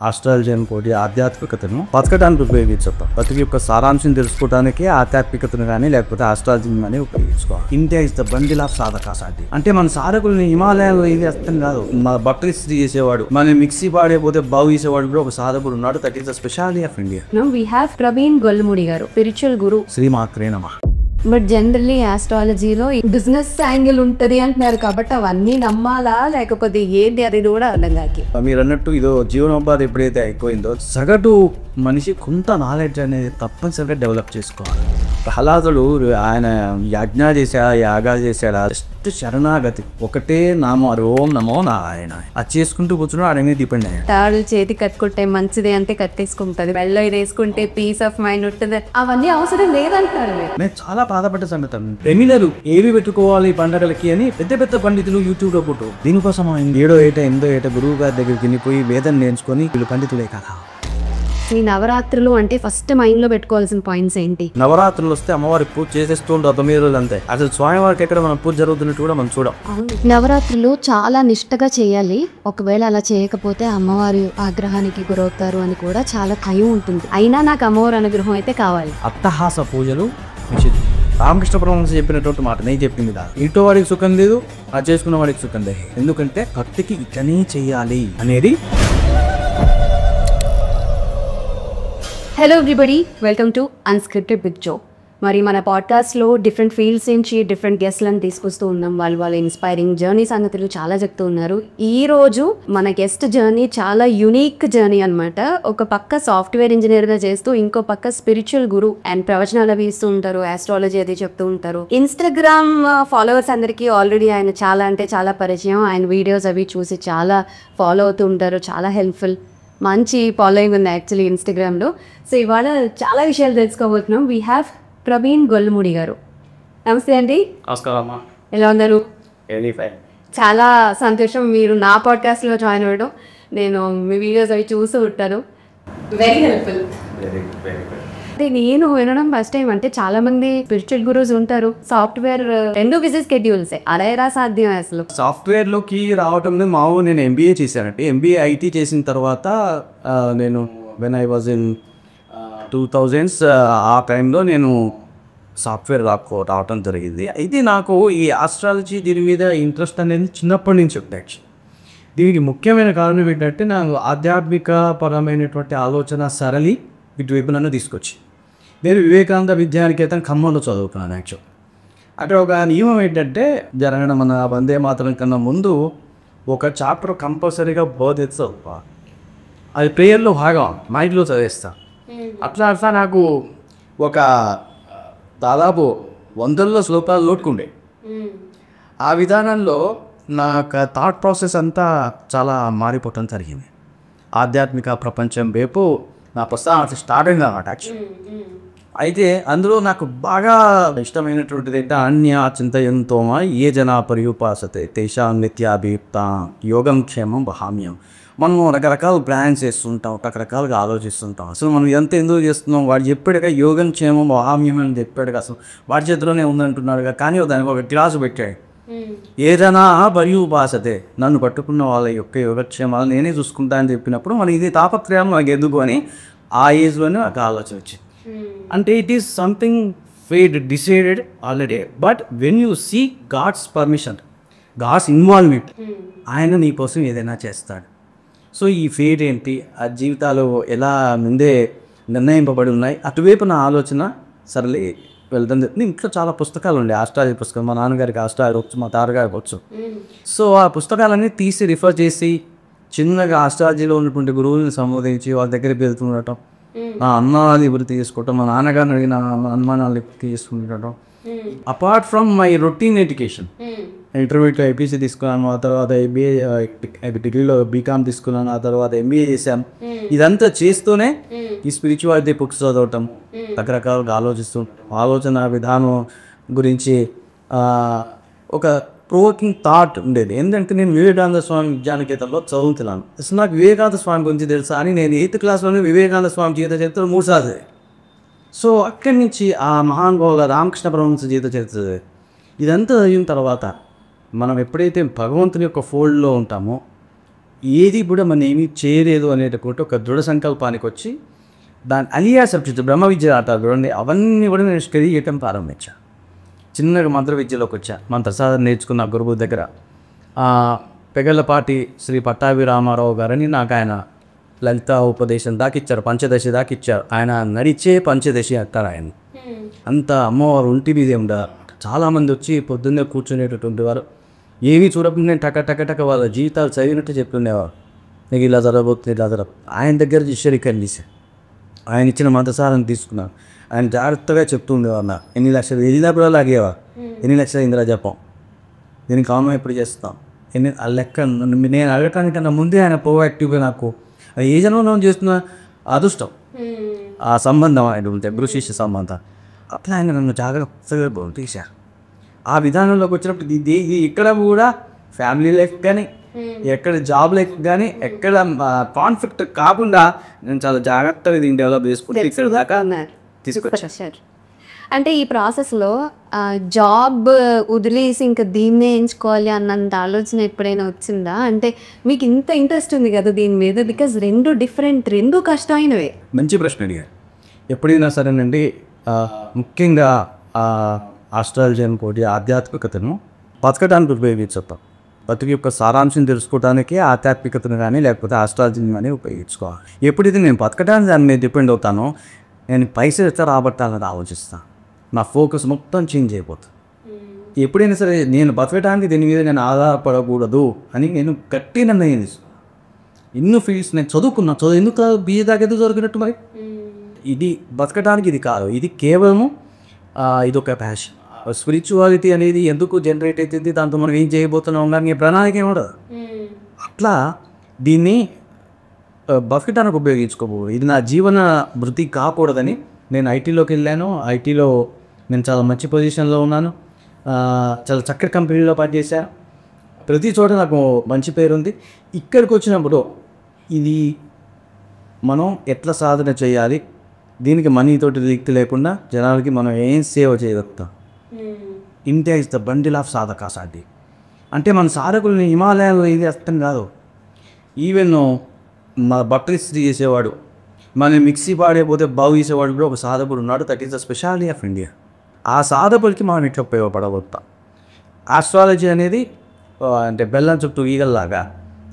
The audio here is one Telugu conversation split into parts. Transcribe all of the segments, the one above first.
ఆస్ట్రాలజీ అనుకోటి ఆధ్యాత్మికతను బతకడానికి ఉపయోగించుతాం. బతికి యొక్క సారాంశం తెలుసుకోవడానికి ఆధ్యాత్మికతను కానీ లేకపోతే ఆస్ట్రాలజీని కానీ ఉపయోగించుకోవాలి. India is the bundle of సాధక సాధ్యం. అంటే మన సాధకుల్ని హిమాలయాల్లో ఇది అర్థం కాదు. మన బట్టలు ఇస్త్రీ చేసేవాడు, మన మిక్సీ పాడైపోతే బాగు చేసేవాడు కూడా ఒక సాధకుడు ఉన్నాడు. That is the speciality of India. Now we have Praveen Gollamudi garu, spiritual guru. శ్రీమాత్రే నమః. బట్ జనరల్లీ ఆస్ట్రాలజీలో బిజినెస్ యాంగిల్ ఉంటుంది అంటున్నారు కాబట్టి అవన్నీ నమ్మాలా లేకపోతే ఏంటి అది కూడా అర్థం కాకి. మీరు అన్నట్టు ఇదో జీవనోపాధి ఎప్పుడైతే అయిపోయిందో సగటు మనిషి కొంత నాలెడ్జ్ అనేది తప్పనిసరిగా డెవలప్ చేసుకోవాలి. ప్రహ్లాదుడు ఆయన యాజ్ఞాలు చేశాడా, యాగాలు చేశాడా, జస్ట్ శరణాగతి ఒకటే నామం, ఓం నమో నారాయణ అది చేసుకుంటూ కూర్చున్నాడు. ఆయన డిపెండ్ అయ్యాడు. తాడు చేతి కట్టుకుంటే మంచిది అంటే కట్టేసుకుంటది, వెళ్ళ ఇది వేసుకుంటే పీస్ ఆఫ్ మైండ్ ఉంటుంది, అవన్నీ అవసరం లేదంటారు. నేను చాలా బాధపడ్డ సంగతి. రెమిలరు ఏవి పెట్టుకోవాలి పండగలకి అని పెద్ద పెద్ద పండితులు యూట్యూబ్ లో పుట్టు దీనికోసం 7వ ఏట 8వ ఏట గురువు గారి దగ్గరికి వెళ్ళిపోయి వేదం నేర్చుకొని వీళ్ళు పండితులే కదా. ఈ నవరాత్రులు అంటే ఫస్ట్ మైండ్ లో పెట్టుకోవాల్సిన పాయింట్స్ ఏంటి? నవరాత్రులు వస్తే అమ్మవారికి పూజ చేసేస్తూ ఉంటాం 9 రోజులు అంతే. అసలు స్వామివారికి ఎక్కడ మనం పూజ జరుగుతున్నట్టు కూడా మనం చూడం. నవరాత్రులు చాలా నిష్టగా చేయాలి, ఒకవేళ అలా చేయకపోతే అమ్మవారి ఆగ్రహానికి గురవుతారు అని కూడా చాలా భయం ఉంటుంది. అయినా నాకు అమ్మవారి అనుగ్రహం అయితే కావాలి. అట్టహాస పూజలు నిషిద్ధం. రామకృష్ణ పరమహంస చెప్పినటువంటి మాట నేను చెప్పింది కాదు. ఇంటో వాడికి సుఖం లేదు, అది చేసుకున్న వాడికి సుఖం లేదు. ఎందుకంటే భక్తికి ఇట్లనే చెయ్యాలి అనేది. Hello everybody, welcome to unscripted with Jo. మరి మన పాడ్కాస్ట్లో డిఫరెంట్ ఫీల్డ్స్ నుంచి డిఫరెంట్ గెస్ట్లను తీసుకొస్తూ ఉన్నాం. వాళ్ళ ఇన్స్పైరింగ్ జర్నీ సంగతులు చాలా చెప్తూ ఉన్నారు. ఈరోజు మన గెస్ట్ జర్నీ చాలా యునిక్ జర్నీ అనమాట. ఒక పక్క సాఫ్ట్వేర్ ఇంజనీర్గా చేస్తూ ఇంకో పక్క స్పిరిచువల్ గురు అండ్ ప్రవచనాలు అవి ఇస్తూ ఉంటారు, ఆస్ట్రాలజీ అది చెప్తూ ఉంటారు. ఇన్స్టాగ్రామ్ ఫాలోవర్స్ అందరికీ ఆల్రెడీ ఆయన చాలా అంటే చాలా పరిచయం. ఆయన వీడియోస్ అవి చూసి చాలా ఫాలో అవుతూ ఉంటారు. చాలా హెల్ప్ఫుల్, మంచి ఫాలోయింగ్ ఉంది యాక్చువల్లీ ఇన్స్టాగ్రామ్లో. సో ఇవాళ చాలా విషయాలు తెలుసుకోబోతున్నాం. వీ హ్యావ్ ప్రవీణ్ గొల్లముడి గారు. నమస్తే అండి. నమస్కారం. ఎలా ఉన్నారు? ఫైన్. చాలా సంతోషం మీరు నా పాడ్కాస్ట్లో జాయిన్ అవ్వడం. నేను మీ వీడియోస్ అవి చూస్తూ ఉంటాను. Very helpful. అంటే నేను వినడం ఫస్ట్ టైం. అంటే చాలా మంది స్పిరిచువల్ గురూస్ ఉంటారు, సాఫ్ట్వేర్ రెండు బిజీ స్కెడ్యూల్సే, అలా ఎలా సాధ్యం అసలు? సాఫ్ట్వేర్లోకి రావటం మామూలు. నేను ఎంబీఏ చేశానంటే ఎంబీఏ ఐటీ చేసిన తర్వాత నేను when I was in 2000s ఆ టైంలో నేను సాఫ్ట్వేర్ రావటం జరిగింది. అయితే నాకు ఈ ఆస్ట్రాలజీ దీని మీద ఇంట్రెస్ట్ అనేది చిన్నప్పటి నుంచి ఉంది. యాక్చువల్లీ దీనికి ముఖ్యమైన కారణం ఏంటంటే నాకు ఆధ్యాత్మిక పరమైనటువంటి ఆలోచన సరళి ఇటువైపు నన్ను తీసుకొచ్చి, నేను వివేకానంద విద్యానికేతన్ ఖమ్మంలో చదువుకున్నాను. యాక్చువల్ అక్కడ ఒక నియమం ఏంటంటే జరగడం మన వందే మాతరం కన్నా ముందు ఒక చాప్టర్ కంపల్సరీగా బోధిత చదువుకోవాలి. అది ప్రేయర్లో భాగం, మైండ్లో చదివేస్తాను. అట్లా అట్లా నాకు ఒక దాదాపు 100ల శ్లోకాలు లోటుకుండే. ఆ విధానంలో నా థాట్ ప్రాసెస్ అంతా చాలా మారిపోవటం జరిగింది. ఆధ్యాత్మిక ప్రపంచం వైపు నా ప్రస్థానం అట్లా స్టార్ట్ అయింది అన్నమాట. యాక్చువల్లీ అయితే అందులో నాకు బాగా ఇష్టమైనటువంటిది ఏంటంటే అన్య చింతయంతోమా ఏ జనా పర్యుపాసతే తేషాం నిత్యాభియుక్త యోగం క్షేమం వహామ్యం. మనం రకరకాల ప్లాన్స్ చేస్తుంటాం, రకరకాలుగా ఆలోచిస్తుంటాం. అసలు మనం ఎంత ఎందుకు చేస్తున్నాం? వాడు చెప్పాడుగా యోగం క్షేమం వహామ్యం అని చెప్పాడుగా, అసలు వాడి చేతిలోనే ఉందంటున్నాడుగా. కానీ దానికి ఒక క్లాసు పెట్టాడు, ఏదైనా పర్యుపాసతే, నన్ను పట్టుకున్న వాళ్ళ యొక్క యోగక్షేమాలు నేనే చూసుకుంటా అని చెప్పినప్పుడు మన ఇది తాపత్రయం నాకు ఎందుకు అని ఆ ఏజ్లోనే నాకు ఆలోచన వచ్చింది. అంటే it is something fate decided already, but when you see God's permission, God's involvement, ఆయన నీ కోసం ఏదైనా చేస్తాడు. సో ఈ ఫేట్ ఏంటి, ఆ జీవితాలు ఎలా ముందే నిర్ణయింపబడి ఉన్నాయి, అటువైపు నా ఆలోచన సరళి వెళ్తాం. ఇంట్లో చాలా పుస్తకాలు ఉండే, ఆస్ట్రాలజీ పుస్తకం. మా నాన్నగారికి ఆస్ట్రాలజీ వచ్చు, మా తాతగారికి వచ్చు. సో ఆ పుస్తకాలన్నీ తీసి రిఫర్ చేసి చిన్నగా ఆస్ట్రాలజీలో ఉన్నటువంటి గురువులను సంబోధించి వాళ్ళ దగ్గరికి వెళ్తుండటం, నా అనుమానాలు వృత్తి చేసుకోవటం, మా నాన్నగారిని అడిగిన అనుమానాలు తీసుకుంటడం. Apart from my routine education, ఇంటర్మీడియట్లో ఐపీసీ తీసుకున్నాను, ఆ తర్వాత ఎంబీఏ డిగ్రీలో బీకామ్ తీసుకున్నాను, ఆ తర్వాత ఎంబీఏ చేశాను. ఇదంతా చేస్తూనే ఈ స్పిరిచువాలిటీ బుక్స్ చదవటం, రకరకాలుగా ఆలోచన విధానం గురించి ఒక ప్రోవోకింగ్ థాట్ ఉండేది. ఏంటంటే నేను వివేకానంద స్వామి విద్యానికేతన్లో చదువుతున్నాను. అసలు నాకు వివేకానంద స్వామి గురించి తెలుసా అని నేను 8th క్లాస్లోనే వివేకానంద స్వామి జీవిత చరిత్ర 3 సార్లు. సో అక్కడి నుంచి ఆ మహానుభావుల రామకృష్ణ పరమహంస జీవిత చరిత్ర ఇదంతా అయిన తర్వాత మనం ఎప్పుడైతే భగవంతుని యొక్క ఫోల్డ్లో ఉంటామో ఏది కూడా మనం ఏమీ చేయలేదు అనేటటువంటి ఒక దృఢ సంకల్పానికి వచ్చి దాని అలియా సబ్జెక్ట్ బ్రహ్మ విద్య అంటారు చూడండి, అవన్నీ కూడా నేను స్టడీ చేయటం ప్రారంభించాను. చిన్నగా మంత్ర విద్యలోకి వచ్చా. మంత్రసాధన నేర్చుకున్న గురువు దగ్గర. పెగలపాటి శ్రీ పట్టాభి రామారావు గారని నాకు ఆయన లలిత ఉపదేశం దాకిచ్చారు, పంచదశి దాకిచ్చారు. ఆయన నడిచే పంచదశి అంటారు ఆయన. అంత అమ్మవారు ఒంటి మీద ఉండారు. చాలామంది వచ్చి పొద్దున్నే కూర్చునేటటువంటి వారు, ఏమీ చూడకుండా నేను టక వాళ్ళ జీవితాలు చదివినట్టు చెప్తుండేవారు. నీకు ఇలా జరగబోతుంది, ఇలా జరగ. ఆయన దగ్గర ఈశ్వరికని తీశాను. ఆయన ఇచ్చిన మంత్రసారాన్ని తీసుకున్నాను. ఆయన జాగ్రత్తగా చెప్తూ ఉండేవారు. నా ఎన్ని లక్షలు వెళ్ళినప్పుడు లాగేవారు. ఎన్ని లక్షలు ఇందులో చెప్పాం, దీనికి కామం ఎప్పుడు చేస్తాం, ఆ లెక్క నేను అడగటానికన్నా ముందే ఆయన ప్రోయాక్టివ్గా నాకు ఏ జన్మలో చేస్తున్న అదృష్టం, ఆ సంబంధం ఆయన ఉంటే గురు శిష్య సంబంధం, అట్లా ఆయన నన్ను జాగ్రత్తగా తీశారు. ఆ విధానంలోకి వచ్చినప్పుడు ఇది ఇక్కడ కూడా ఫ్యామిలీ లైఫ్ కానీ, ఎక్కడ జాబ్ లైఫ్ కానీ, ఎక్కడ కాన్ఫ్లిక్ట్ కాకుండా నేను చాలా జాగ్రత్తగా దీన్ని డెవలప్ చేసుకుంటే ఇక్కడ దాకా తీసుకొచ్చాను. అంటే ఈ ప్రాసెస్లో జాబ్ వదిలేసి ఇంకా దీన్నే ఎంచుకోవాలి అన్నంత ఆలోచన ఎప్పుడైనా వచ్చిందా? అంటే మీకు ఇంత ఇంట్రెస్ట్ ఉంది కదా దీని మీద, బికాజ్ రెండు కష్టమైనవే. మంచి ప్రశ్న అడిగారు. ఎప్పుడైనా సరేనండి, ముఖ్యంగా ఆస్ట్రాలజీ అనుకోటి ఆధ్యాత్మికతను బతకడానికి ఉపయోగించుతాం. బతుకు యొక్క సారాంశం తెలుసుకోవడానికి ఆధ్యాత్మికతను కానీ లేకపోతే ఆస్ట్రాలజీని కానీ ఉపయోగించుకోవాలి. ఎప్పుడైతే నేను బతకడానికి దాని మీద డిపెండ్ అవుతానో, నేను పైసలు ఎట్లా రాబట్టాలని ఆలోచిస్తాను. నా ఫోకస్ మొత్తం చేంజ్ అయిపోతుంది. ఎప్పుడైనా సరే నేను బతకడానికి దీని మీద నేను ఆధారపడకూడదు అని నేను గట్టి నిర్ణయం తీసుకున్నాను. ఎన్నో ఫీల్డ్స్ నేను చదువుకున్నాను. ఎందుకు బిఏ దాకా ఎందుకు దొరికినట్టు మరి? ఇది బతకడానికి ఇది కాదు, ఇది కేవలము ఇదొక ప్యాషన్. స్పిరిచువాలిటీ అనేది ఎందుకు జనరేట్ అవుతుంది, దాంతో మనం ఏం చేయబోతున్నాం కానీ ప్రణాళిక ఏముండదు. అట్లా దీన్ని బతకడానికి ఉపయోగించుకోకూడదు. ఇది నా జీవన వృత్తి కాకూడదని నేను ఐటీలోకి వెళ్ళాను. ఐటీలో నేను చాలా మంచి పొజిషన్లో ఉన్నాను. చాలా చక్కటి కంపెనీలో పనిచేశాను. ప్రతి చోట నాకు మంచి పేరు ఉంది. ఇక్కడికి వచ్చినప్పుడు ఇది మనం ఎట్లా సాధన చేయాలి, దీనికి మనీతోటి దిక్తి లేకుండా జనాలకి మనం ఏం సేవ చేయగలుగుతాం. India is the bundle of సాధక సాధి. అంటే మన సాధకుల్ని హిమాలయాల్లో ఇది అర్థం కాదు. ఈవెన్ మా బట్టలు ఇస్త్రీ చేసేవాడు, మన మిక్సీ పాడైపోతే బాగు చేసేవాడు కూడా ఒక సాధకుడు ఉన్నాడు. That is the speciality of India. ఆ సాధకులకి మనం ఇట్లా ఉపయోగపడగలుగుతాం. ఆస్ట్రాలజీ అనేది అంటే బెల్లం చుట్టూ ఈగల్లాగా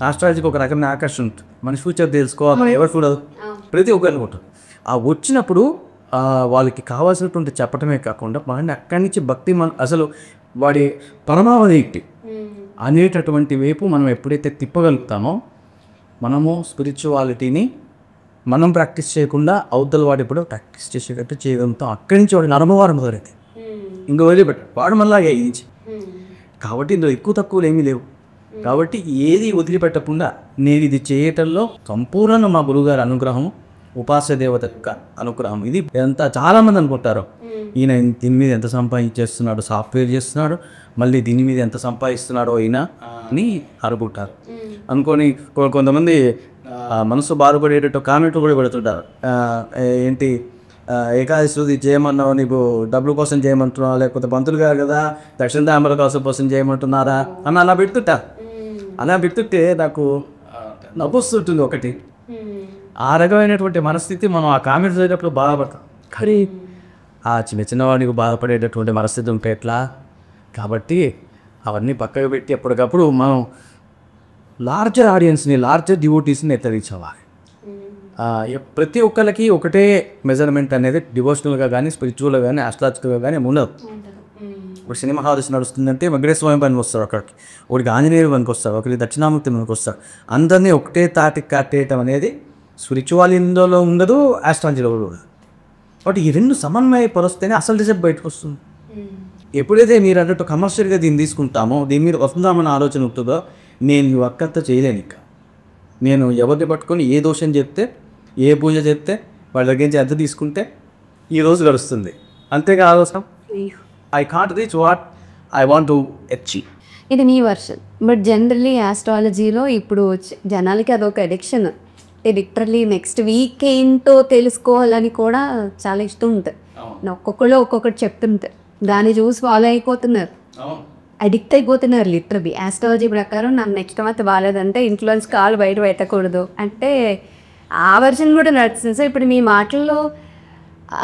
ఆస్ట్రాలజీకి ఒక రకమైన ఆకర్షణ ఉంటుంది. మన ఫ్యూచర్ తెలుసుకోవాలి, ఎవరు చూడదు, ప్రతి ఒక్కరిని ఉంటుంది. ఆ వచ్చినప్పుడు వాళ్ళకి కావాల్సినటువంటి చెప్పటమే కాకుండా మనని అక్కడి నుంచి భక్తి అసలు వాడి పరమావధి అనేటటువంటి వైపు మనం ఎప్పుడైతే తిప్పగలుగుతామో, మనము స్పిరిచువాలిటీని మనం ప్రాక్టీస్ చేయకుండా అవతల వాడు ఎప్పుడో ప్రాక్టీస్ చేసేటట్టు చేయగలుగుతాం. అక్కడి నుంచి వాడిని అనుభవాలు మొదలైతే ఇంకో వదిలిపెట్ట వాడు మళ్ళీ వేయించి. కాబట్టి ఇందులో ఎక్కువ తక్కువలు ఏమీ లేవు. కాబట్టి ఏది వదిలిపెట్టకుండా నేను ఇది చేయటంలో సంపూర్ణంగా మా గురువుగారి అనుగ్రహం, ఉపాస్య దేవత యొక్క అనుగ్రహం. ఇది ఎంత చాలామంది అనుకుంటారు, ఈయన దీని మీద ఎంత సంపాదించేస్తున్నాడు, సాఫ్ట్వేర్ చేస్తున్నాడు, మళ్ళీ దీని మీద ఎంత సంపాదిస్తున్నాడో ఈయన అని అనుకుంటారు. అనుకొని కొంతమంది మనసు బాధపడేటట్టు కామెంట్లు కూడా పెడుతుంటారు. ఏంటి ఏకాదశి చేయమన్నావు, నీకు డబ్బుల కోసం చేయమంటున్నావు, లేకపోతే పంతులు గారు కదా దక్షిణ దాంబల కోసం చేయమంటున్నారా అని అలా పెడుతుంటారు. అలా పెడుతుంటే నాకు నవ్వొస్తుంటుంది ఒకటి. ఆ రకమైనటువంటి మనస్థితి మనం ఆ కామెంట్స్ చేసేటప్పుడు బాధపడతాం. కానీ ఆ చిన్నవాడికి బాధపడేటటువంటి మనస్థితి ఉంటే ఎట్లా? కాబట్టి అవన్నీ పక్కకు పెట్టి ఎప్పటికప్పుడు మనం లార్జర్ ఆడియన్స్ని, లార్జర్ డివోటీస్ని ఎత్తరించాలి. ప్రతి ఒక్కరికి ఒకటే మెజర్మెంట్ అనేది డివోషనల్గా కానీ స్పిరిచువల్గా కానీ ఆస్ట్రాలజికల్గా కానీ ఉండదు. ఇప్పుడు సినిమా హాల్స్ నడుస్తుందంటే వెంకటేశ్వర స్వామి పనికి వస్తారు, అక్కడికి ఒకరికి ఆంజనేయులు పనికి వస్తారు, ఒకరికి దక్షిణామూర్తి పనికి వస్తారు. అందరినీ ఒకటే తాటికి కట్టేయటం అనేది స్పిరిచువాలిటీలో ఉండదు, ఆస్ట్రాలజీలో కూడా ఉండదు. కాబట్టి ఈ రెండు సమన్వయపరుస్తేనే అసలు రిజల్ట్ బయటకు వస్తుంది. ఎప్పుడైతే మీరు అన్నట్టు కమర్షియల్గా దీన్ని తీసుకుంటామో, దీని మీద వస్తుందామన్న ఆలోచన ఉంటుందో, నేను ఈ వర్కంతా చేయలేను. ఇక నేను ఎవరిని పట్టుకొని ఏ దోషం చెప్తే, ఏ పూజ చెప్తే వాళ్ళ దగ్గర నుంచి ఎంత తీసుకుంటే ఈ రోజు గడుస్తుంది. అంతేగా ఆలోచన. I can't reach what I want to achieve. ఇది నీ వర్షన్. బట్ జనరల్లీ ఆస్ట్రాలజీలో ఇప్పుడు జనాలకి అదొక అడిక్షన్. లిటరల్లీ నెక్స్ట్ వీక్ ఏంటో తెలుసుకోవాలని కూడా చాలా ఇష్టం ఉంటుంది. ఒక్కొక్కళ్ళు ఒక్కొక్కటి చెప్తుంటారు, దాన్ని చూసి ఫాలో అయిపోతున్నారు. అడిక్ట్ అయిపోతున్నారు లిటరలీ. ఆస్ట్రాలజీ ప్రకారం నాకు నెక్స్ట్ మంత్ బాగాలేదంటే ఇంట్లోంచి కాలు బయట పెట్టకూడదు అంటే ఆ వర్షన్ కూడా నడుస్తుంది. సో ఇప్పుడు మీ మాటల్లో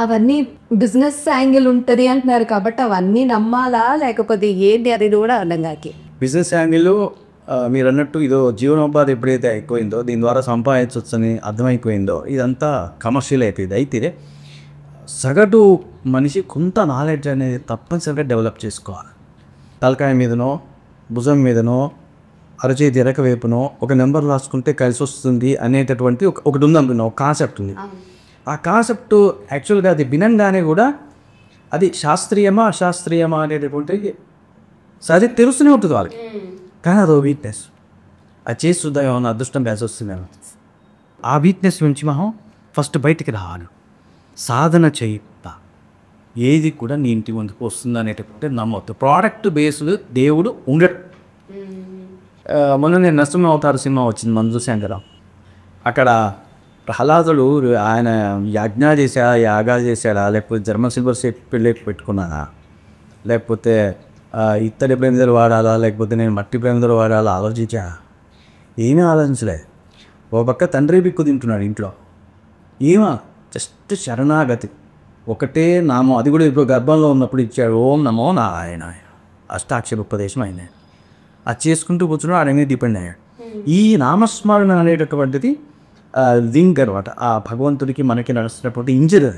అవన్నీ బిజినెస్ యాంగిల్ ఉంటుంది అంటున్నారు కాబట్టి అవన్నీ నమ్మాలా లేకపోతే ఏంటి అది కూడా అర్థం కాకి. బిజినెస్ యాంగిల్ మీరు అన్నట్టు ఇదో జీవనోపాధి ఎప్పుడైతే అయిపోయిందో, దీని ద్వారా సంపాదించవచ్చని అర్థమైపోయిందో, ఇదంతా కమర్షియల్ అయిపోయింది. అయితే సగటు మనిషి కొంత నాలెడ్జ్ అనేది తప్పనిసరిగా డెవలప్ చేసుకోవాలి. తలకాయ మీదనో భుజం మీదనో అరచేతి ఎరక వైపునో ఒక నెంబర్ రాసుకుంటే కలిసి వస్తుంది అనేటటువంటి ఒకటి ఉందనుకున్నా, ఒక కాన్సెప్ట్ ఉంది. ఆ కాన్సెప్ట్ యాక్చువల్గా అది వినంగానే కూడా అది శాస్త్రీయమా అశాస్త్రీయమా అనేటటువంటి సరే తెలుస్తూనే ఉంటుంది వాళ్ళకి. కానీ అదో వీక్నెస్, అది చేసి చూద్దాం ఏమన్నా అదృష్టం బ్యాస్ వస్తుందేమో. ఆ వీక్నెస్ నుంచి మనం ఫస్ట్ బయటికి రావాలి. సాధన చేయిస్తా ఏది కూడా నీ ఇంటి ముందుకు వస్తుంది అనేటటువంటి నమ్మవద్దు. ప్రోడక్ట్ బేస్డ్ దేవుడు ఉండడు. మొన్న నేను నరసింహ అవతార సినిమా వచ్చింది, మనం చూసాం కదా. అక్కడ ప్రహ్లాదుడు ఆయన యజ్ఞాలు చేశాడా, యాగాలు చేశాడా, లేకపోతే జర్మన్ సిల్వర్ సెట్ పెళ్ళి పెట్టుకున్నాడా, లేకపోతే ఇత్తడి ప్రేమిదలు వాడాలా, లేకపోతే నేను మట్టి ప్రేమిదలు వాడాలా ఆలోచించా. ఏమీ ఆలోచించలే. ఓ పక్క తండ్రి బిక్కు తింటున్నాడు ఇంట్లో. ఏమా జస్ట్ శరణాగతి ఒకటే నామం, అది కూడా ఇప్పుడు గర్భంలో ఉన్నప్పుడు ఇచ్చాడు. ఓం నమో నారాయణ, అష్టాక్షర ఉపదేశం అయినాయి. అది చేసుకుంటూ కూర్చున్నాడు, ఆయన మీద డిపెండ్ అయ్యాడు. ఈ నామస్మరణ అనేటటువంటిది లింక్ అనమాట. ఆ భగవంతుడికి మనకి నడుస్తున్నటువంటి ఇంజిన్.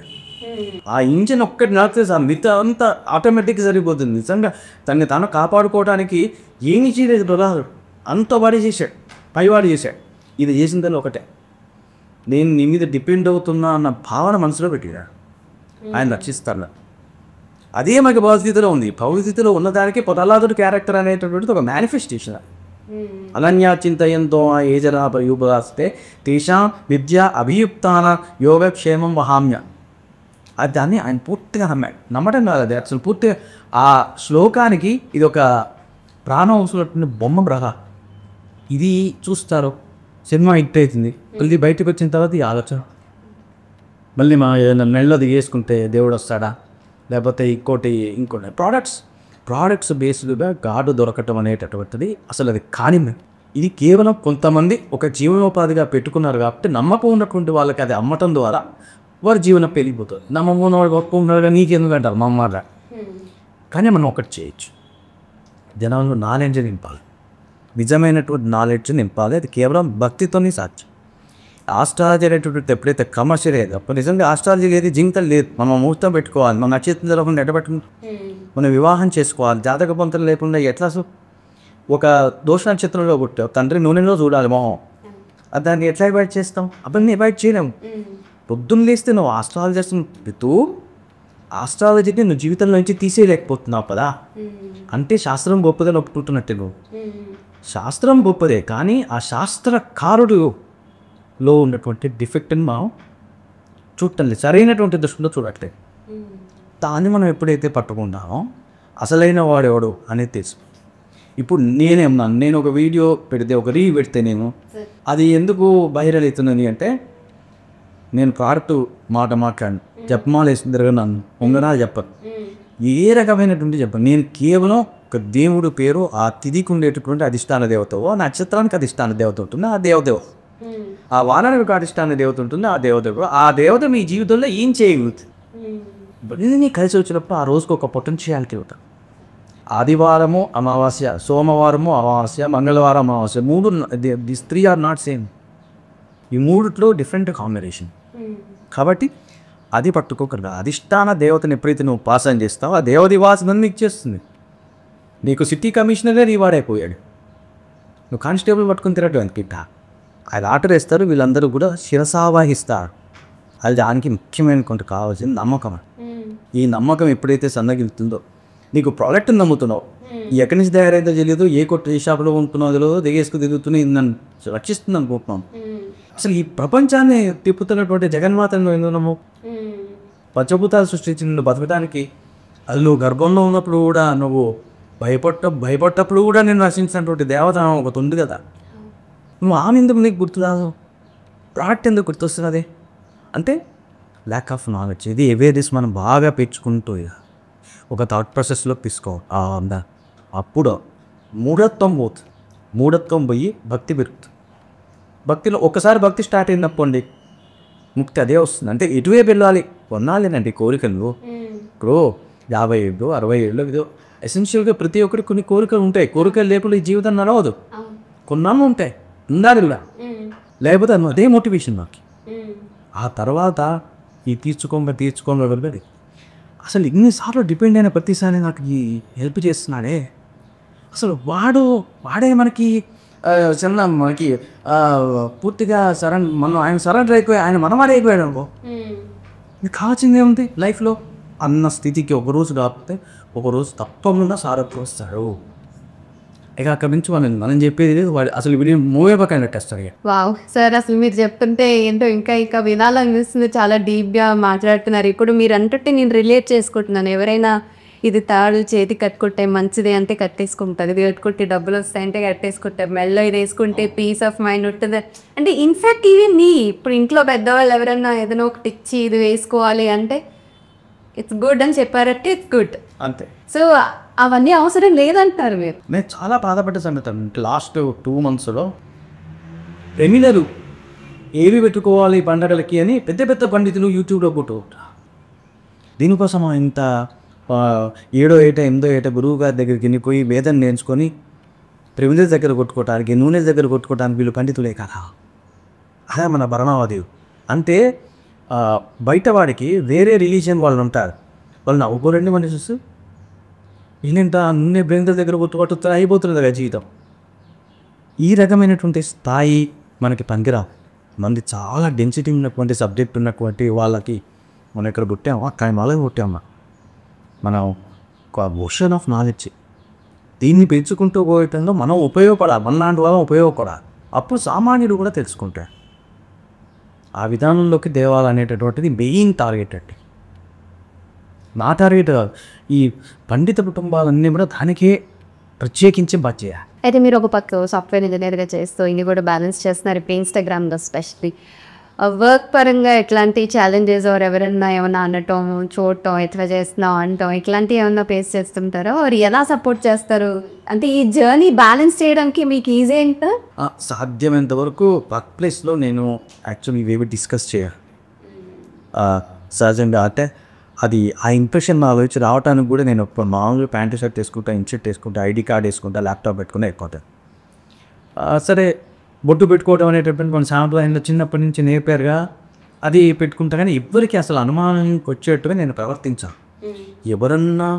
ఆ ఇంజిన్ ఒక్కటి నడితే సార్ మిగతా అంతా ఆటోమేటిక్గా సరిపోతుంది. నిజంగా తనని తాను కాపాడుకోవడానికి ఏమి చేయలేదు ప్రహ్లాదుడు, అంత వాడి చేశాడు, పైవాడు చేశాడు. ఇది చేసిన దాన్ని ఒకటే, నేను నీ మీద డిపెండ్ అవుతున్నా అన్న భావన మనసులో పెట్టాడు. ఆయన రక్షిస్తాడు. అదే మనకి భగవద్గీతలో ఉంది. భగవద్గీతలో ఉన్నదానికి ప్రహ్లాదుడు క్యారెక్టర్ అనేటటువంటిది ఒక మేనిఫెస్టేషన్. అనన్యా చింతయంతో ఏ జనా పర్యుపదాస్తే తేషాం విద్య అభియుక్తాన యోగక్షేమం వహామ్య. అది దాన్ని ఆయన పూర్తిగా నమ్మాడు. నమ్మటం కాదు, అది అసలు పూర్తిగా ఆ శ్లోకానికి ఇది ఒక ప్రాణం అవసరమైన బొమ్మ బ్రహ. ఇది చూస్తారు, సినిమా హిట్ అవుతుంది, మళ్ళీ బయటకు వచ్చిన తర్వాత ఈ ఆలోచన మళ్ళీ మా నెలలో దిగేసుకుంటే దేవుడు వస్తాడా, లేకపోతే ఇంకోటి ప్రోడక్ట్స్ బేస్డ్గా గాడు దొరకటం అనేటటువంటిది అసలు అది కాని. ఇది కేవలం కొంతమంది ఒక జీవనోపాధిగా పెట్టుకున్నారు కాబట్టి నమ్మకం ఉన్నటువంటి వాళ్ళకి అది అమ్మటం ద్వారా వారి జీవనం పెరిగిపోతుంది. నమ్మకం వాడు గొప్ప ఉన్నాడుగా నీకెందుకు అంటారు మా అమ్మ. కానీ మనం ఒకటి చేయొచ్చు, జనాల్లో నాలెడ్జ్ నింపాలి, నిజమైనటువంటి నాలెడ్జ్ నింపాలి. అది కేవలం భక్తితోనే సాధ్యం. ఆస్ట్రాలజీ అనేటటువంటి ఎప్పుడైతే కమర్షియల్ అయ్యేది అప్పుడు నిజంగా ఆస్ట్రాలజీ లేదు, జింకలు లేదు. మనం ముహూర్తం పెట్టుకోవాలి, మన నక్షత్రం జరగకుండా ఎడబెట్టుకుని మనం వివాహం చేసుకోవాలి. జాతక పొంతలు లేకుండా ఎట్లా అసలు ఒక దోష నక్షత్రంలో పుట్టావు, తండ్రి నూనెలో చూడాలి మొహం, దాన్ని ఎట్లా అవాయిడ్ చేస్తాం? అవన్నీ అవాయిడ్ చేయలేము. పొద్దున్న లేస్తే నువ్వు ఆస్ట్రాలజీని నువ్వు జీవితంలో నుంచి తీసేయలేకపోతున్నావు కదా. అంటే శాస్త్రం గొప్పదని ఒప్పుకుంటున్నట్టే. నువ్వు శాస్త్రం గొప్పదే, కానీ ఆ శాస్త్రకారుడులో ఉన్నటువంటి డిఫెక్ట్ని మనం చూడటం లేదు, సరైనటువంటి దృష్టిలో చూడట్లేదు. దాన్ని మనం ఎప్పుడైతే పట్టుకుంటామో అసలైన వాడెవడు అనేది తెలుసు. ఇప్పుడు నేనేమన్నాను, నేను ఒక వీడియో పెడితే, ఒక రీల్ పెడితే నేను అది ఎందుకు వైరల్ అవుతుందని అంటే నేను ప్రోడక్ట్ మాట మాట్లాడిన చెప్పమాలేసిన తిరగన్నాను, ఉంగనా చెప్పను, ఏ రకమైనటువంటి చెప్పను. నేను కేవలం ఒక దేవుడు పేరు, ఆ తిథికి ఉండేటటువంటి అధిష్టాన దేవతవో, నక్షత్రానికి అధిష్టాన దేవత ఉంటుంది, ఆ దేవదేవ, ఆ వారానికి అధిష్టాన దేవత ఉంటుంది, ఆ దేవదేవ. ఆ దేవత మీ జీవితంలో ఏం చేయగలుగుతుంది? నీ కలిసి వచ్చినప్పుడు ఆ రోజుకు ఒక పొటెన్షియాలిటీ ఉంటుంది. ఆదివారము అమావాస్య, సోమవారము అమావాస్య, మంగళవారం అమావాస్య, మూడు దిస్ 3 ఆర్ నాట్ సేమ్. ఈ మూడిట్లో డిఫరెంట్ కాంబినేషన్. కాబట్టి అది పట్టుకోకుండా అధిష్టాన దేవతను ఎప్పుడైతే నువ్వు ఉపాసన చేస్తావో ఆ దేవదివాసనని నీకు చేస్తుంది. నీకు సిటీ కమిషనరే రివార్డ్. నువ్వు కానిస్టేబుల్ పట్టుకుని తిరగడం అనుకుంట ఆయన ఆర్డర్ వేస్తారు, వీళ్ళందరూ కూడా శిరసావహిస్తారు. అది దానికి ముఖ్యమైన కొంత కావాల్సిన నమ్మకం. ఈ నమ్మకం ఎప్పుడైతే సన్నగిలుతుందో నీకు ప్రోడక్ట్ని నమ్ముతున్నావు, ఎక్కడి నుంచి తయారైతే తెలియదు, ఏ కొట్టు ఏ షాప్లో ఉంటున్నావు తెలియదు, దిగేసుకు తిరుగుతున్నా నన్ను రక్షిస్తుంది అనుకుంటున్నాం. అసలు ఈ ప్రపంచాన్ని తిప్పుతున్నటువంటి జగన్మాతను ఎందుకు నమ్ము? పంచభూతాలు సృష్టించిన బతకడానికి అది నువ్వు గర్భంలో ఉన్నప్పుడు కూడా నువ్వు భయపడ్డప్పుడు కూడా నేను రక్షించినటువంటి దేవత ఒకటి ఉంది కదా. నువ్వు ఆమె ఎందుకు నీకు గుర్తురాదు? ప్రోడక్ట్ ఎందుకు గుర్తొస్తున్నది అంటే ల్యాక్ ఆఫ్ నాలెడ్జ్. ఇది అవేర్నెస్ మనం బాగా పెంచుకుంటూ ఒక థాట్ ప్రాసెస్లో తీసుకో. అప్పుడు మూఢత్వం పోతుంది. మూఢత్వం పోయి భక్తి పెరుగుతుంది. భక్తిలో ఒకసారి భక్తి స్టార్ట్ అయినప్పండి ముక్తి అదే వస్తుంది. అంటే ఎటువైపు వెళ్ళాలి కొన్నాళ్ళేనండి కోరికలు. ఇప్పుడు 50 ఏళ్ళు 60 ఏళ్ళు ఇదో ఎసెన్షియల్గా ప్రతి ఒక్కరికి కొన్ని కోరికలు ఉంటాయి. కోరికలు లేకుండా ఈ జీవితం నడవదు. కొన్నాళ్ళు ఉంటాయి ఉండాలి కూడా, లేకపోతే అదే మోటివేషన్ నాకు. ఆ తర్వాత ఈ తీర్చుకోమని వెళ్ళి అసలు ఇన్నిసార్లు డిపెండ్ అయిన ప్రతిసారి నాకు ఈ హెల్ప్ చేస్తున్నాడే. అసలు వాడే మనకి చిన్న మనకి పూర్తిగా ఆయన సరెండర్ అయిపోయి ఆయన మనవాడే అయిపోయాడు అనుకో. మీకు కావాల్సింది ఏముంది లైఫ్లో అన్న స్థితికి ఒకరోజు కాకపోతే ఒకరోజు తప్పకుండా సారథ్యం వస్తాడు. ఇక అక్కడి నుంచి మనం చెప్పేది వాడు అసలు వీడియో మూవీ పక్కన టెస్టర్. వావ్ సార్, అసలు మీరు చెప్తుంటే ఏంటో ఇంకా వినాలనిపిస్తుంది. చాలా డీప్గా మాట్లాడుతున్నారు. ఇప్పుడు మీరు అంటుంటే నేను రిలేట్ చేసుకుంటున్నాను. ఎవరైనా ఇది తాడు చేతి కట్టుకుంటే మంచిది అంటే కట్టేసుకుంటుంది, ఇది కట్టుకుంటే డబ్బులు వస్తాయంటే కట్టేసుకుంటారు, మెల్లో ఇది వేసుకుంటే పీస్ ఆఫ్ మైండ్ ఉంటుంది అంటే. ఇన్ఫ్యాక్ట్ ఇవి ఇప్పుడు ఇంట్లో పెద్దవాళ్ళు ఎవరైనా ఏదైనా ఒకటి ఇచ్చి ఇది వేసుకోవాలి అంటే ఇట్స్ గుడ్ అని చెప్పారంటే ఇట్స్ గుడ్ అంతే. సో అవన్నీ అవసరం లేదంటారు మీరు. నేను చాలా బాధపడ్డ సంగతి లాస్ట్ 2 monthsలో రెమినరు ఏవి పెట్టుకోవాలి పండగలకి అని పెద్ద పెద్ద పండితులు యూట్యూబ్లో పుట్టు. దీనికోసం ఇంత 7వ ఏట 8వ ఏట గురువు గారి దగ్గరికి వెళ్ళిపోయి వేదం నేర్చుకొని రెమినర్ దగ్గర కొట్టుకోవటానికి నూనె దగ్గర కొట్టుకోవడానికి వీళ్ళు పండితులే కదా. అదే మన భరణావదేవి అంటే బయట వాడికి వేరే రిలీజియన్ వాళ్ళు ఉంటారు, వాళ్ళు నవ్వుకోరండి మన చూసి వీళ్ళంట నూనె బ్రెందర్ దగ్గర కొట్టుకొట్టుతా అయిపోతుంది కదా జీవితం. ఈ రకమైనటువంటి స్థాయి మనకి పనికిరా. మనది చాలా డెన్సిటీ ఉన్నటువంటి సబ్జెక్ట్ ఉన్నటువంటి వాళ్ళకి మనం ఇక్కడ పుట్టామా కాయమాలే పుట్టామా, మనం ఒక ఓషన్ ఆఫ్ నాలెడ్జ్ దీన్ని పెంచుకుంటూ పోయటంలో మనం ఉపయోగపడాలి, మన లాంటి వాళ్ళం ఉపయోగపడాలి. అప్పుడు సామాన్యుడు కూడా తెలుసుకుంటాడు. ఆ విధానంలోకి దేవాలయం అనేటటువంటిది మెయిన్ టార్గెట్ అండి. నా టార్గెట్ ఈ పండిత కుటుంబాలన్నీ కూడా దానికే ప్రత్యేకించి చేయాలి. అయితే మీరు ఒక పక్క సాఫ్ట్వేర్ ఇంజనీర్గా చేస్తూ ఇన్ని కూడా బ్యాలెన్స్ చేస్తున్నారు. ఇప్పుడు ఇన్స్టాగ్రామ్లో స్పెషల్లీ వర్క్ పరంగా ఎట్లాంటి ఛాలెంజెస్ ఎవరన్నా ఏమన్నా అనటం చూడటం ఎట్లా చేస్తున్నావు అంటాం ఇట్లాంటివి ఏమన్నా ఫేస్ చేస్తుంటారో ఎలా సపోర్ట్ చేస్తారు? అంటే ఈ జర్నీ బ్యాలెన్స్ చేయడానికి మీకు ఈజీ ఏంటో? సాధ్యమైనంత వరకు వర్క్ ప్లేస్లో నేను యాక్చువల్లీ ఇవేవి డిస్కస్ చేయాలి సహజంగా. అంటే అది ఆ ఇంప్రెషన్ నా వచ్చి రావడానికి కూడా నేను మామూలుగా ప్యాంటు షర్ట్ వేసుకుంటా, ఇన్షర్ట్ వేసుకుంటా, ఐడి కార్డ్ వేసుకుంటా, ల్యాప్టాప్ పెట్టుకుంటా ఎక్కువ. సరే బొట్టు పెట్టుకోవడం అనేటటువంటి కొన్ని సాంప్రదాయంలో చిన్నప్పటి నుంచి నేర్పారుగా అది పెట్టుకుంటా. కానీ ఎవరికి అసలు అనుమానం వచ్చేట్టుగా నేను ప్రవర్తించాను. ఎవరన్నా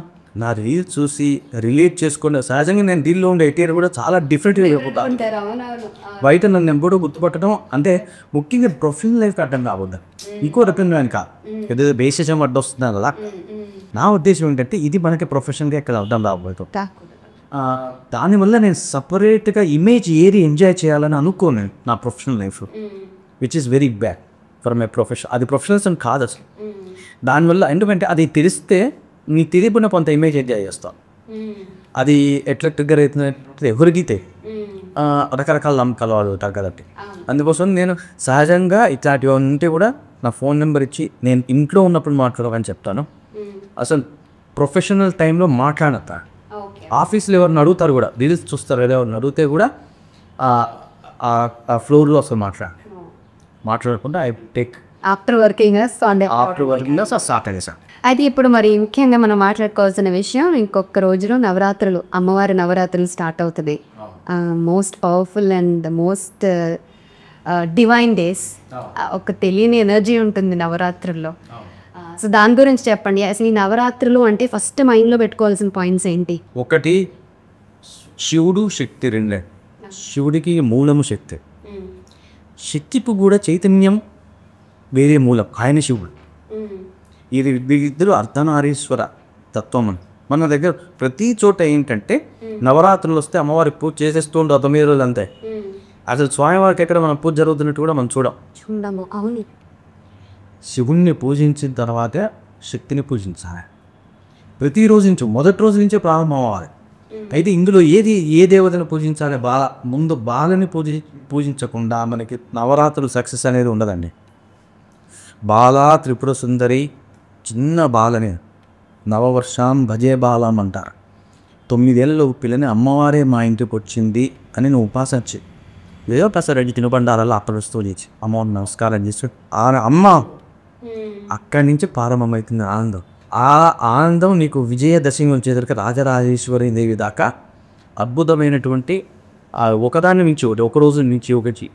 నా రీల్ చూసి రిలేట్ చేసుకుంటే సహజంగా నేను దీనిలో ఉండే ఎటీఆర్ కూడా చాలా డిఫరెంట్గా అయిపోతాను. బయట నన్ను ఎప్పుడూ గుర్తుపట్టడం అంటే ముఖ్యంగా ప్రొఫెషనల్ లైఫ్కి అర్థం కావద్దు, ఇంకో రకంగా కాదు ఏదో బేసిజం అడ్డు వస్తుంది కదా. నా ఉద్దేశం ఏంటంటే ఇది మనకి ప్రొఫెషనల్గా ఎక్కడ అర్థం రాబోతుంది. దానివల్ల నేను సపరేట్గా ఇమేజ్ ఏది ఎంజాయ్ చేయాలని అనుకోను నా ప్రొఫెషనల్ లైఫ్లో, which is very bad for my profession. అది ప్రొఫెషనల్స్ అని కాదు అసలు. దానివల్ల ఎందుకంటే అది తెలిస్తే నీ తిరిగిపోయిన కొంత ఇమేజ్ ఎంజాయ్ చేస్తాను. అది ఎట్లా ట్రిగ్గర్ అవుతుంది ఎవరికి రకరకాల నమ్మకాలు వాళ్ళు ఉంటారు కదండి. అందుకోసం నేను సహజంగా ఇట్లాంటివి ఉంటే కూడా నా ఫోన్ నెంబర్ ఇచ్చి నేను ఇంట్లో ఉన్నప్పుడు మాట్లాడమని చెప్తాను. అసలు ప్రొఫెషనల్ టైంలో మాట్లాడతా. ఆఫీస్లో ఎవరిని అడుగుతారు కూడా, రీల్స్ చూస్తారు కదా, ఎవరిని అడిగితే కూడా ఆ ఫ్లోర్లో అసలు మాట్లాడకుండా I take after working Saturday sir. అయితే ఇప్పుడు మరి ముఖ్యంగా మనం మాట్లాడుకోవాల్సిన విషయం, ఇంకొక రోజులో నవరాత్రులు, అమ్మవారి నవరాత్రులు స్టార్ట్ అవుతుంది. Most powerful and most divine days. ఒక తెలియని ఎనర్జీ ఉంటుంది నవరాత్రుల్లో. సో దాని గురించి చెప్పండి. అసలు ఈ నవరాత్రులు అంటే ఫస్ట్ మైండ్లో పెట్టుకోవాల్సిన పాయింట్స్ ఏంటి? ఒకటి శివుడు శక్తి రెండే. శివుడికి మూలము శక్తి, శక్తికి కూడా చైతన్యం వేరే మూలం, ఆయన శివుడు. ఇది ఇద్దరు అర్ధనారీశ్వర తత్వం అని మన దగ్గర ప్రతి చోట ఏంటంటే నవరాత్రులు వస్తే అమ్మవారికి పూజ చేసేస్తూ ఉంటారు 9 రోజులు అంతే. అసలు స్వామివారికి ఎక్కడ మనం పూజ జరుగుతున్నట్టు కూడా మనం చూడము. అవును, శివుణ్ణి పూజించిన తర్వాతే శక్తిని పూజించాలి. ప్రతిరోజు నుంచి మొదటి రోజు నుంచే ప్రారంభం అవ్వాలి. అయితే ఇందులో ఏ దేవతను పూజించాలి? ముందు బాలని పూజించకుండా మనకి నవరాత్రులు సక్సెస్ అనేది ఉండదండి. బాలా త్రిపుర సుందరి చిన్న బాలని నవవర్షాం భజే బాలం అంటారు. 9 ఏళ్ళ పిల్లని అమ్మవారే మా ఇంటికి వచ్చింది అని నువ్వు ఉపాసన చేయి. ఏదో కాస్త 2 తినుబండారాలు అప్పరుస్తూ లేచి అమ్మవారిని నమస్కారం చేసి అమ్మ అక్కడి నుంచి ప్రారంభమవుతుంది ఆనందం. ఆ ఆనందం నీకు విజయదశమి వచ్చేసరికి రాజరాజేశ్వరి దేవి దాకా అద్భుతమైనటువంటి ఒకదాని నుంచి ఒకటి, ఒక రోజు నుంచి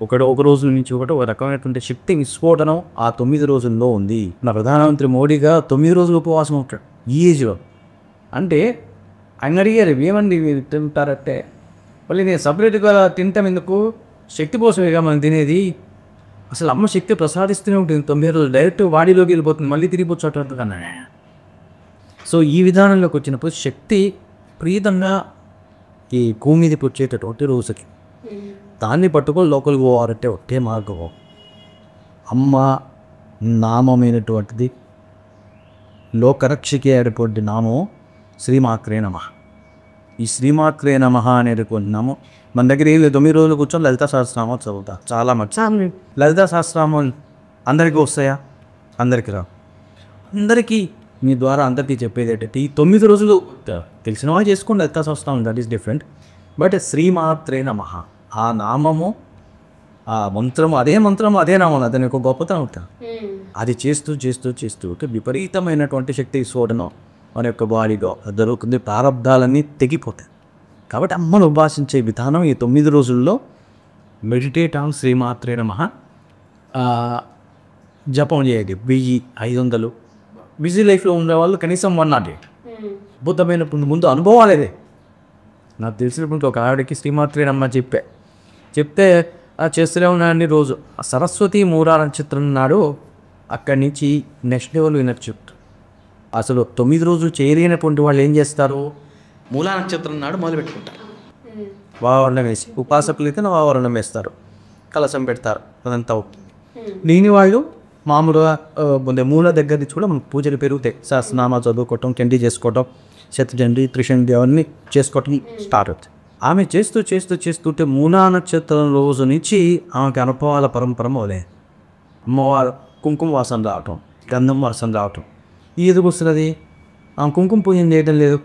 ఒక రోజు నుంచి ఒకటి ఒక రకమైనటువంటి శక్తి విస్ఫోటనం ఆ 9 రోజుల్లో ఉంది. నా ప్రధానమంత్రి మోడీగా 9 రోజులు ఉపవాసం ఉంటాడు ఈ ఏజ్లో. అంటే ఆయన అడిగారు ఏమండి మీరు తింటారంటే, మళ్ళీ నేను సపరేట్గా తింటాం ఎందుకు, శక్తి కోసమేగా మనం తినేది, అసలు అమ్మ శక్తి ప్రసాదిస్తూనే ఉంటుంది 9 రోజులు, డైరెక్ట్ బాడీలోకి వెళ్ళిపోతుంది, మళ్ళీ తిరిగిపోవచ్చు కన్నా. సో ఈ విధానంలోకి వచ్చినప్పుడు శక్తి ప్రీతంగా ఈ భూమి మీదకి వచ్చేటటువంటి రోజుకి దాన్ని పట్టుకొని లోపలికి పోవాలంటే ఒకే మార్గం అమ్మ నామమైనటువంటిది, లోకరక్షకి అయినటువంటి నామం శ్రీమాత్రే నమః. ఈ శ్రీమాత్రే నమః అనేటువంటి నామం మన దగ్గర ఏం లేదు. 9 రోజులు కూర్చొని లలితా సహస్రనామాలు చదువుతా చాలా మంచి. లలితా సహస్రనామాలు అందరికీ వస్తాయా? అందరికీ రా. అందరికీ మీ ద్వారా అందరికీ చెప్పేది ఏంటంటే ఈ 9 రోజులు తెలిసిన వాళ్ళు చేసుకోండి Lalitha Sahasranamam, that is different. But శ్రీమాత్రే నమః ఆ నామము, ఆ మంత్రము, అదే మంత్రము అదే నామం, అతని ఒక గొప్పతనం ఉంటుంది. అది చేస్తూ చేస్తూ చేస్తూ విపరీతమైనటువంటి శక్తి విస్ఫోటనం మన యొక్క బాడీలో జరుగుతుంది. ప్రారంధాలన్నీ తెగిపోతాయి. కాబట్టి అమ్మను ఉపాసించే విధానం ఈ 9 రోజుల్లో మెడిటేట్ ఆన్ శ్రీమాత్రే నమః. జపం చేయండి 1000, 500. బిజీ లైఫ్లో ఉండేవాళ్ళు కనీసం 108. అద్భుతమైన ముందు అనుభవాలు ఇదే. నాకు తెలిసినప్పుడు ఒక ఆవిడకి శ్రీమాత్రే నమః చెప్తే చేస్తూనే ఉన్నాయని రోజు. సరస్వతి మూలా నక్షత్రం నాడు అక్కడి నుంచి నెక్స్ట్ లెవెల్ వినొచ్చు. అసలు 9 రోజులు చేయలేనటువంటి వాళ్ళు ఏం చేస్తారు, మూలా నక్షత్రం నాడు మొదలు పెట్టుకుంటారు. వావరణం వేసి ఉపాసకులు అయితే వావరణం వేస్తారు, కలశం పెడతారు, అదంతా లేని వాళ్ళు మామూలుగా మూల దగ్గర నుంచి కూడా మనకు పూజలు పెరుగుతాయి. సహస్రనామా చదువుకోవటం, చండీ చేసుకోవటం, శతచండీ, త్రిశండీ అవన్నీ చేసుకోవటం స్టార్ట్ అవుతుంది. ఆమె చేస్తూ చేస్తూ చేస్తుంటే మూలా నక్షత్రం రోజు నుంచి ఆమెకి అనుభవాల పరంపర మొదలైంది. అమ్మవారు కుంకుమ వాసన రావటం, గంధం వాసన రావటం. ఎందుకు వస్తున్నది? ఆమె కుంకుమ పూజ చేయడం లేదు.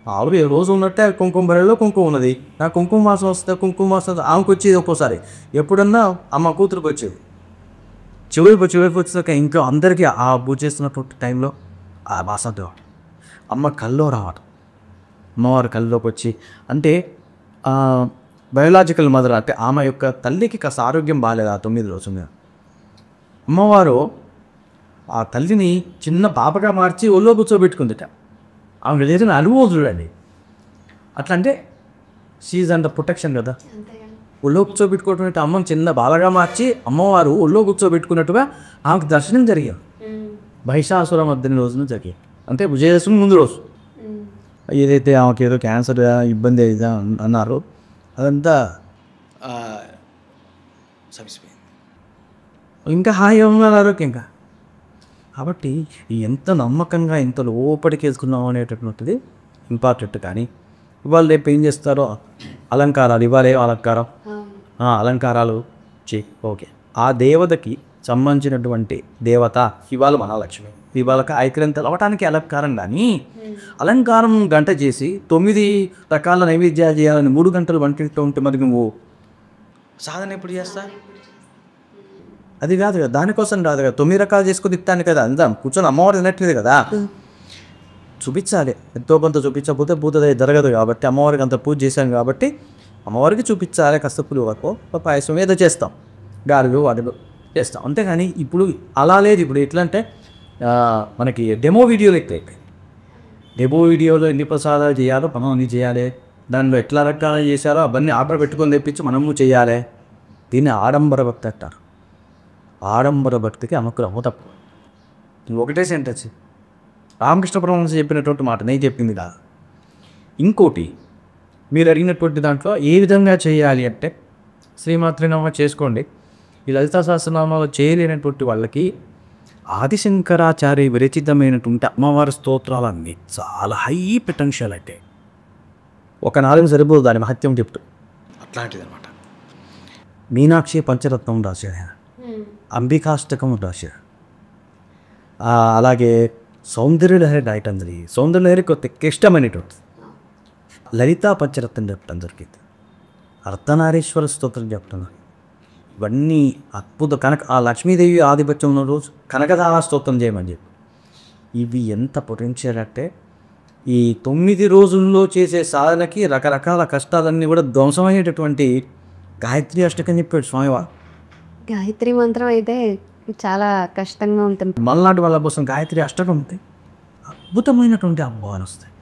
ఆవిడ ఏ రోజు ఉన్నట్టే కుంకుమ బరిలో కుంకుమ ఉన్నది. నా కుంకుమ వాసన వస్తే కుంకుమ వాసన ఆమెకు వచ్చేది ఒక్కోసారి. ఎప్పుడన్నా అమ్మ కూతురుకు వచ్చేది. చివరికి వచ్చాక ఇంకా అందరికీ ఆ పూజ చేస్తున్నటువంటి టైంలో ఆ వాసన అమ్మ కల్లో రావటం, అమ్మవారు కల్లోకి వచ్చి, అంటే బయోలాజికల్ మదర్, అంటే ఆమె యొక్క తల్లికి కాస్త ఆరోగ్యం బాగాలేదు ఆ 9 రోజుల మీద. అమ్మవారు ఆ తల్లిని చిన్న పాపగా మార్చి ఒళ్ళో కూర్చోబెట్టుకుందిట. ఆమె చేసిన అనుభవం చూడండి. అట్లా అంటే షీజ్ అండ్ ప్రొటెక్షన్ కదా. ఒళ్ళో కూర్చోబెట్టుకోవటం అంటే అమ్మని చిన్న బాలగా మార్చి అమ్మవారు ఒళ్ళో కూర్చోబెట్టుకున్నట్టుగా ఆమెకు దర్శనం జరిగింది. మహిషాసుర మర్దిని రోజున జరిగింది. అంటే విజయదశమి ముందు రోజు. ఏదైతే ఆమెకి ఏదో క్యాన్సర్ ఇబ్బంది అయితే అన్నారో అదంతా సవిసిపోయింది. ఇంకా హాయిగా ఉన్నారు ఆరోగ్యం. ఇంకా కాబట్టి ఎంత నమ్మకంగా ఎంత లోపలికి వేసుకున్నాం అనేటటువంటిది ఇంపార్టెంట్. కానీ ఇవాళ రేపు ఏం చేస్తారో అలంకారాలు, ఇవాళ ఏం అలంకారం, అలంకారాలు ఓకే. ఆ దేవతకి సంబంధించినటువంటి దేవత ఇవాళ మహాలక్ష్మి, ఇవాళకి ఐక్యంతలు అవ్వటానికి అలంకారం. కానీ అలంకారం గంట చేసి 9 రకాల నైవేద్యాలు చేయాలని 3 గంటలు వంటింటూ ఉంటే మరి నువ్వు సాధన ఎప్పుడు చేస్తా? అది కాదు కదా, దానికోసం రాదు కదా. 9 రకాలు చేసుకుని తిట్టాను కదా, అంతా కూర్చొని అమ్మవారు తినట్లేదు కదా. చూపించాలి, ఎంతో కొంత చూపించకపోతే పూజ జరగదు. కాబట్టి అమ్మవారికి అంత పూజ చేశాను కాబట్టి అమ్మవారికి చూపించాలి. కస్తపులు వరకు పాయసం ఏదో చేస్తాం, గారెలు వాటిలో చేస్తాం, అంతేగాని ఇప్పుడు అలా లేదు. ఇప్పుడు ఎట్లా అంటే మనకి డెమో వీడియోలు ఎక్కువ అయిపోయి, డెమో వీడియోలో ఎన్ని ప్రసాదాలు చేయాలో మనం అన్ని చేయాలి, దానిలో ఎట్లా రకాలు చేశారో అవన్నీ ఆర్డర్ పెట్టుకొని తెప్పించి మనము చేయాలి. దీన్ని ఆడంబర భక్తి అంటారు. ఆడంబర భక్తికి అనుగ్రహం తప్పు. ఒకటే సెంటెన్స్ రామకృష్ణ పరమహంస చెప్పినటువంటి మాట నేను చెప్పింది కాదు. ఇంకోటి మీరు అడిగినటువంటి దాంట్లో ఏ విధంగా చేయాలి అంటే శ్రీమాత్రే నమః చేసుకోండి. ఈ లలితా సహస్రనామాలు చేయలేనటువంటి వాళ్ళకి ఆదిశంకరాచార్య విరచితమైనటువంటి అమ్మవారి స్తోత్రాలన్నీ చాలా హై పొటెన్షియల్. అంటే ఒక 4 సరిపోదు దాని మహత్యం చెప్తూ. అట్లాంటిది అనమాట. మీనాక్షి పంచరత్నం రాశాడు ఆయన, అంబికాష్టకం రాశాడు. అలాగే సౌందర్యలహరి రాయటం జరిగింది. సౌందర్యలహరి కొత్త ఇష్టమైనటువంటి లలితా పంచరత్నం చెప్పడం జరిగింది, అర్ధనారీశ్వర స్తోత్రం చెప్తున్నాను. ఇవన్నీ అద్భుత ఆ లక్ష్మీదేవి ఆధిపత్యం ఉన్న రోజు కనకదార స్తోత్రం చేయమని చెప్పి. ఇవి ఎంత పొటెన్షియల్ అంటే ఈ 9 రోజుల్లో చేసే సాధనకి రకరకాల కష్టాలన్నీ కూడా ధ్వంసమయ్యేటటువంటి గాయత్రి అష్టకం చెప్పాడు స్వామివారు. గాయత్రి మంత్రం అయితే చాలా కష్టంగా ఉంటుంది. మల్నాడు వాళ్ళ కోసం గాయత్రి అష్టకం ఉంది, అద్భుతమైనటువంటి అనుభవాలు వస్తాయి.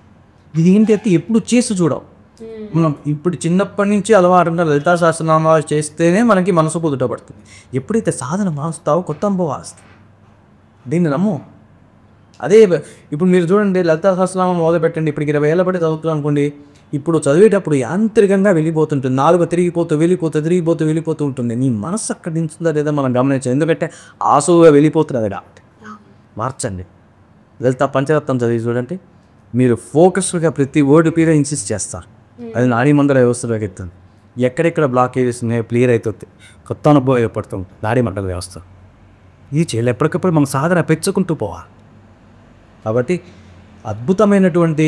ఇది ఏంటంటే ఎప్పుడు చేసి చూడవు. మనం ఇప్పుడు చిన్నప్పటి నుంచి అలవాటుగా లలితా సహస్రనామాలు చేస్తేనే మనకి మనసు కుదుట పడుతుంది. ఎప్పుడైతే సాధన మారుస్తావో కొత్త అనుభవాలు వస్తాయి. దీన్ని నమ్ము. అదే ఇప్పుడు మీరు చూడండి, లలితా సహస్రనామం మొదలు పెట్టండి, ఇప్పటికి 20 ఏళ్ళ పడి చదువుతున్నాం అనుకోండి. ఇప్పుడు చదివేటప్పుడు యాంత్రికంగా వెళ్ళిపోతుంటుంది, నాలుగు తిరిగిపోతూ వెళ్ళిపోతూ ఉంటుంది. నీ మనస్సు అక్కడి నుంచి ఉందా లేదా మనం గమనించాలి. ఎందుకంటే ఆసువుగా వెళ్ళిపోతున్నది కాబట్టి. మార్చండి. లలితా పంచరత్నం చదివి చూడండి, మీరు ఫోకస్గా ప్రతి వర్డ్ మీద ఇన్సిస్ట్ చేస్తారు. అది నాడీమండల వ్యవస్థలోకి ఎత్తుంది. ఎక్కడెక్కడ బ్లాకేజెస్ ఉన్నాయో క్లియర్ అవుతుంది, కొత్త అనుభవం ఏర్పడుతుంది నాడీమండల వ్యవస్థ. ఇది చేయాలి. ఎప్పటికప్పుడు మనం సాధన పెంచుకుంటూ పోవాలి. కాబట్టి అద్భుతమైనటువంటి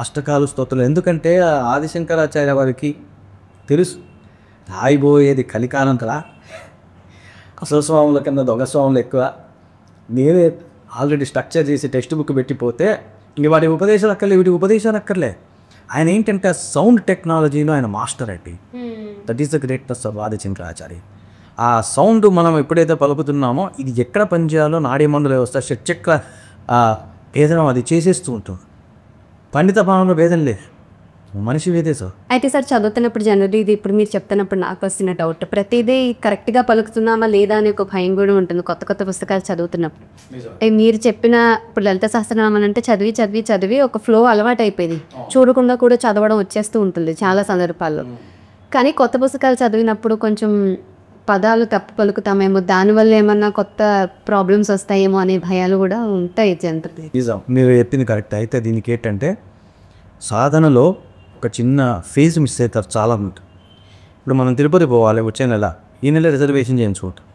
అష్టకాలు స్తోత్రాలు. ఎందుకంటే ఆదిశంకరాచార్య వారికి తెలుసు రాయిపోయేది కలికాలం కదా, అసలు స్వాముల కింద దొంగ స్వాములు ఎక్కువ. నేనే ఆల్రెడీ స్ట్రక్చర్ చేసి టెక్స్ట్ బుక్ పెట్టిపోతే ఇంక వాటి ఉపదేశాలు అక్కర్లే, వీటి ఉపదేశాలు అక్కర్లే. ఆయన ఏంటంటే సౌండ్ టెక్నాలజీలో ఆయన మాస్టర్ అండి. That is the greatness of Adi Shankaracharya. ఆ సౌండ్ మనం ఎప్పుడైతే పలుకుతున్నామో ఇది ఎక్కడ పనిచేయాలో నాడీమండల వ్యవస్థ షట్చక్ర భేదనం అది చేసేస్తూ ఉంటుంది. పండిత భావంలో భేదం లేదు, మనిషి వేదే సార్. అయితే సార్ చదువుతున్నప్పుడు జనరల్ ఇది ఇప్పుడు మీరు చెప్తున్నప్పుడు నాకు వస్తున్న డౌట్, ప్రతిదీ కరెక్ట్గా పలుకుతున్నామా లేదా అనే ఒక భయం కూడా ఉంటుంది కొత్త పుస్తకాలు చదువుతున్నప్పుడు. మీరు చెప్పిన ఇప్పుడు లలిత సహస్రనామం అంటే చదివి ఒక ఫ్లో అలవాటు అయిపోయింది, చూడకుండా కూడా చదవడం వచ్చేస్తూ ఉంటుంది చాలా సందర్భాల్లో. కానీ కొత్త పుస్తకాలు చదివినప్పుడు కొంచెం పదాలు తప్పు పలుకుతామేమో, దానివల్ల ఏమన్నా కొత్త ప్రాబ్లమ్స్ వస్తాయేమో అనే భయాలు కూడా ఉంటాయి జనరల్. నిజం, మీరు చెప్పింది కరెక్ట్. అయితే దీనికి ఏంటంటే సాధనలో ఒక చిన్న ఫేజ్ మిస్ అవుతారు చాలా మంది. ఇప్పుడు మనం తిరుపతి పోవాలి వచ్చే నెల, ఈ నెల రిజర్వేషన్ చేయించుకుంటాం,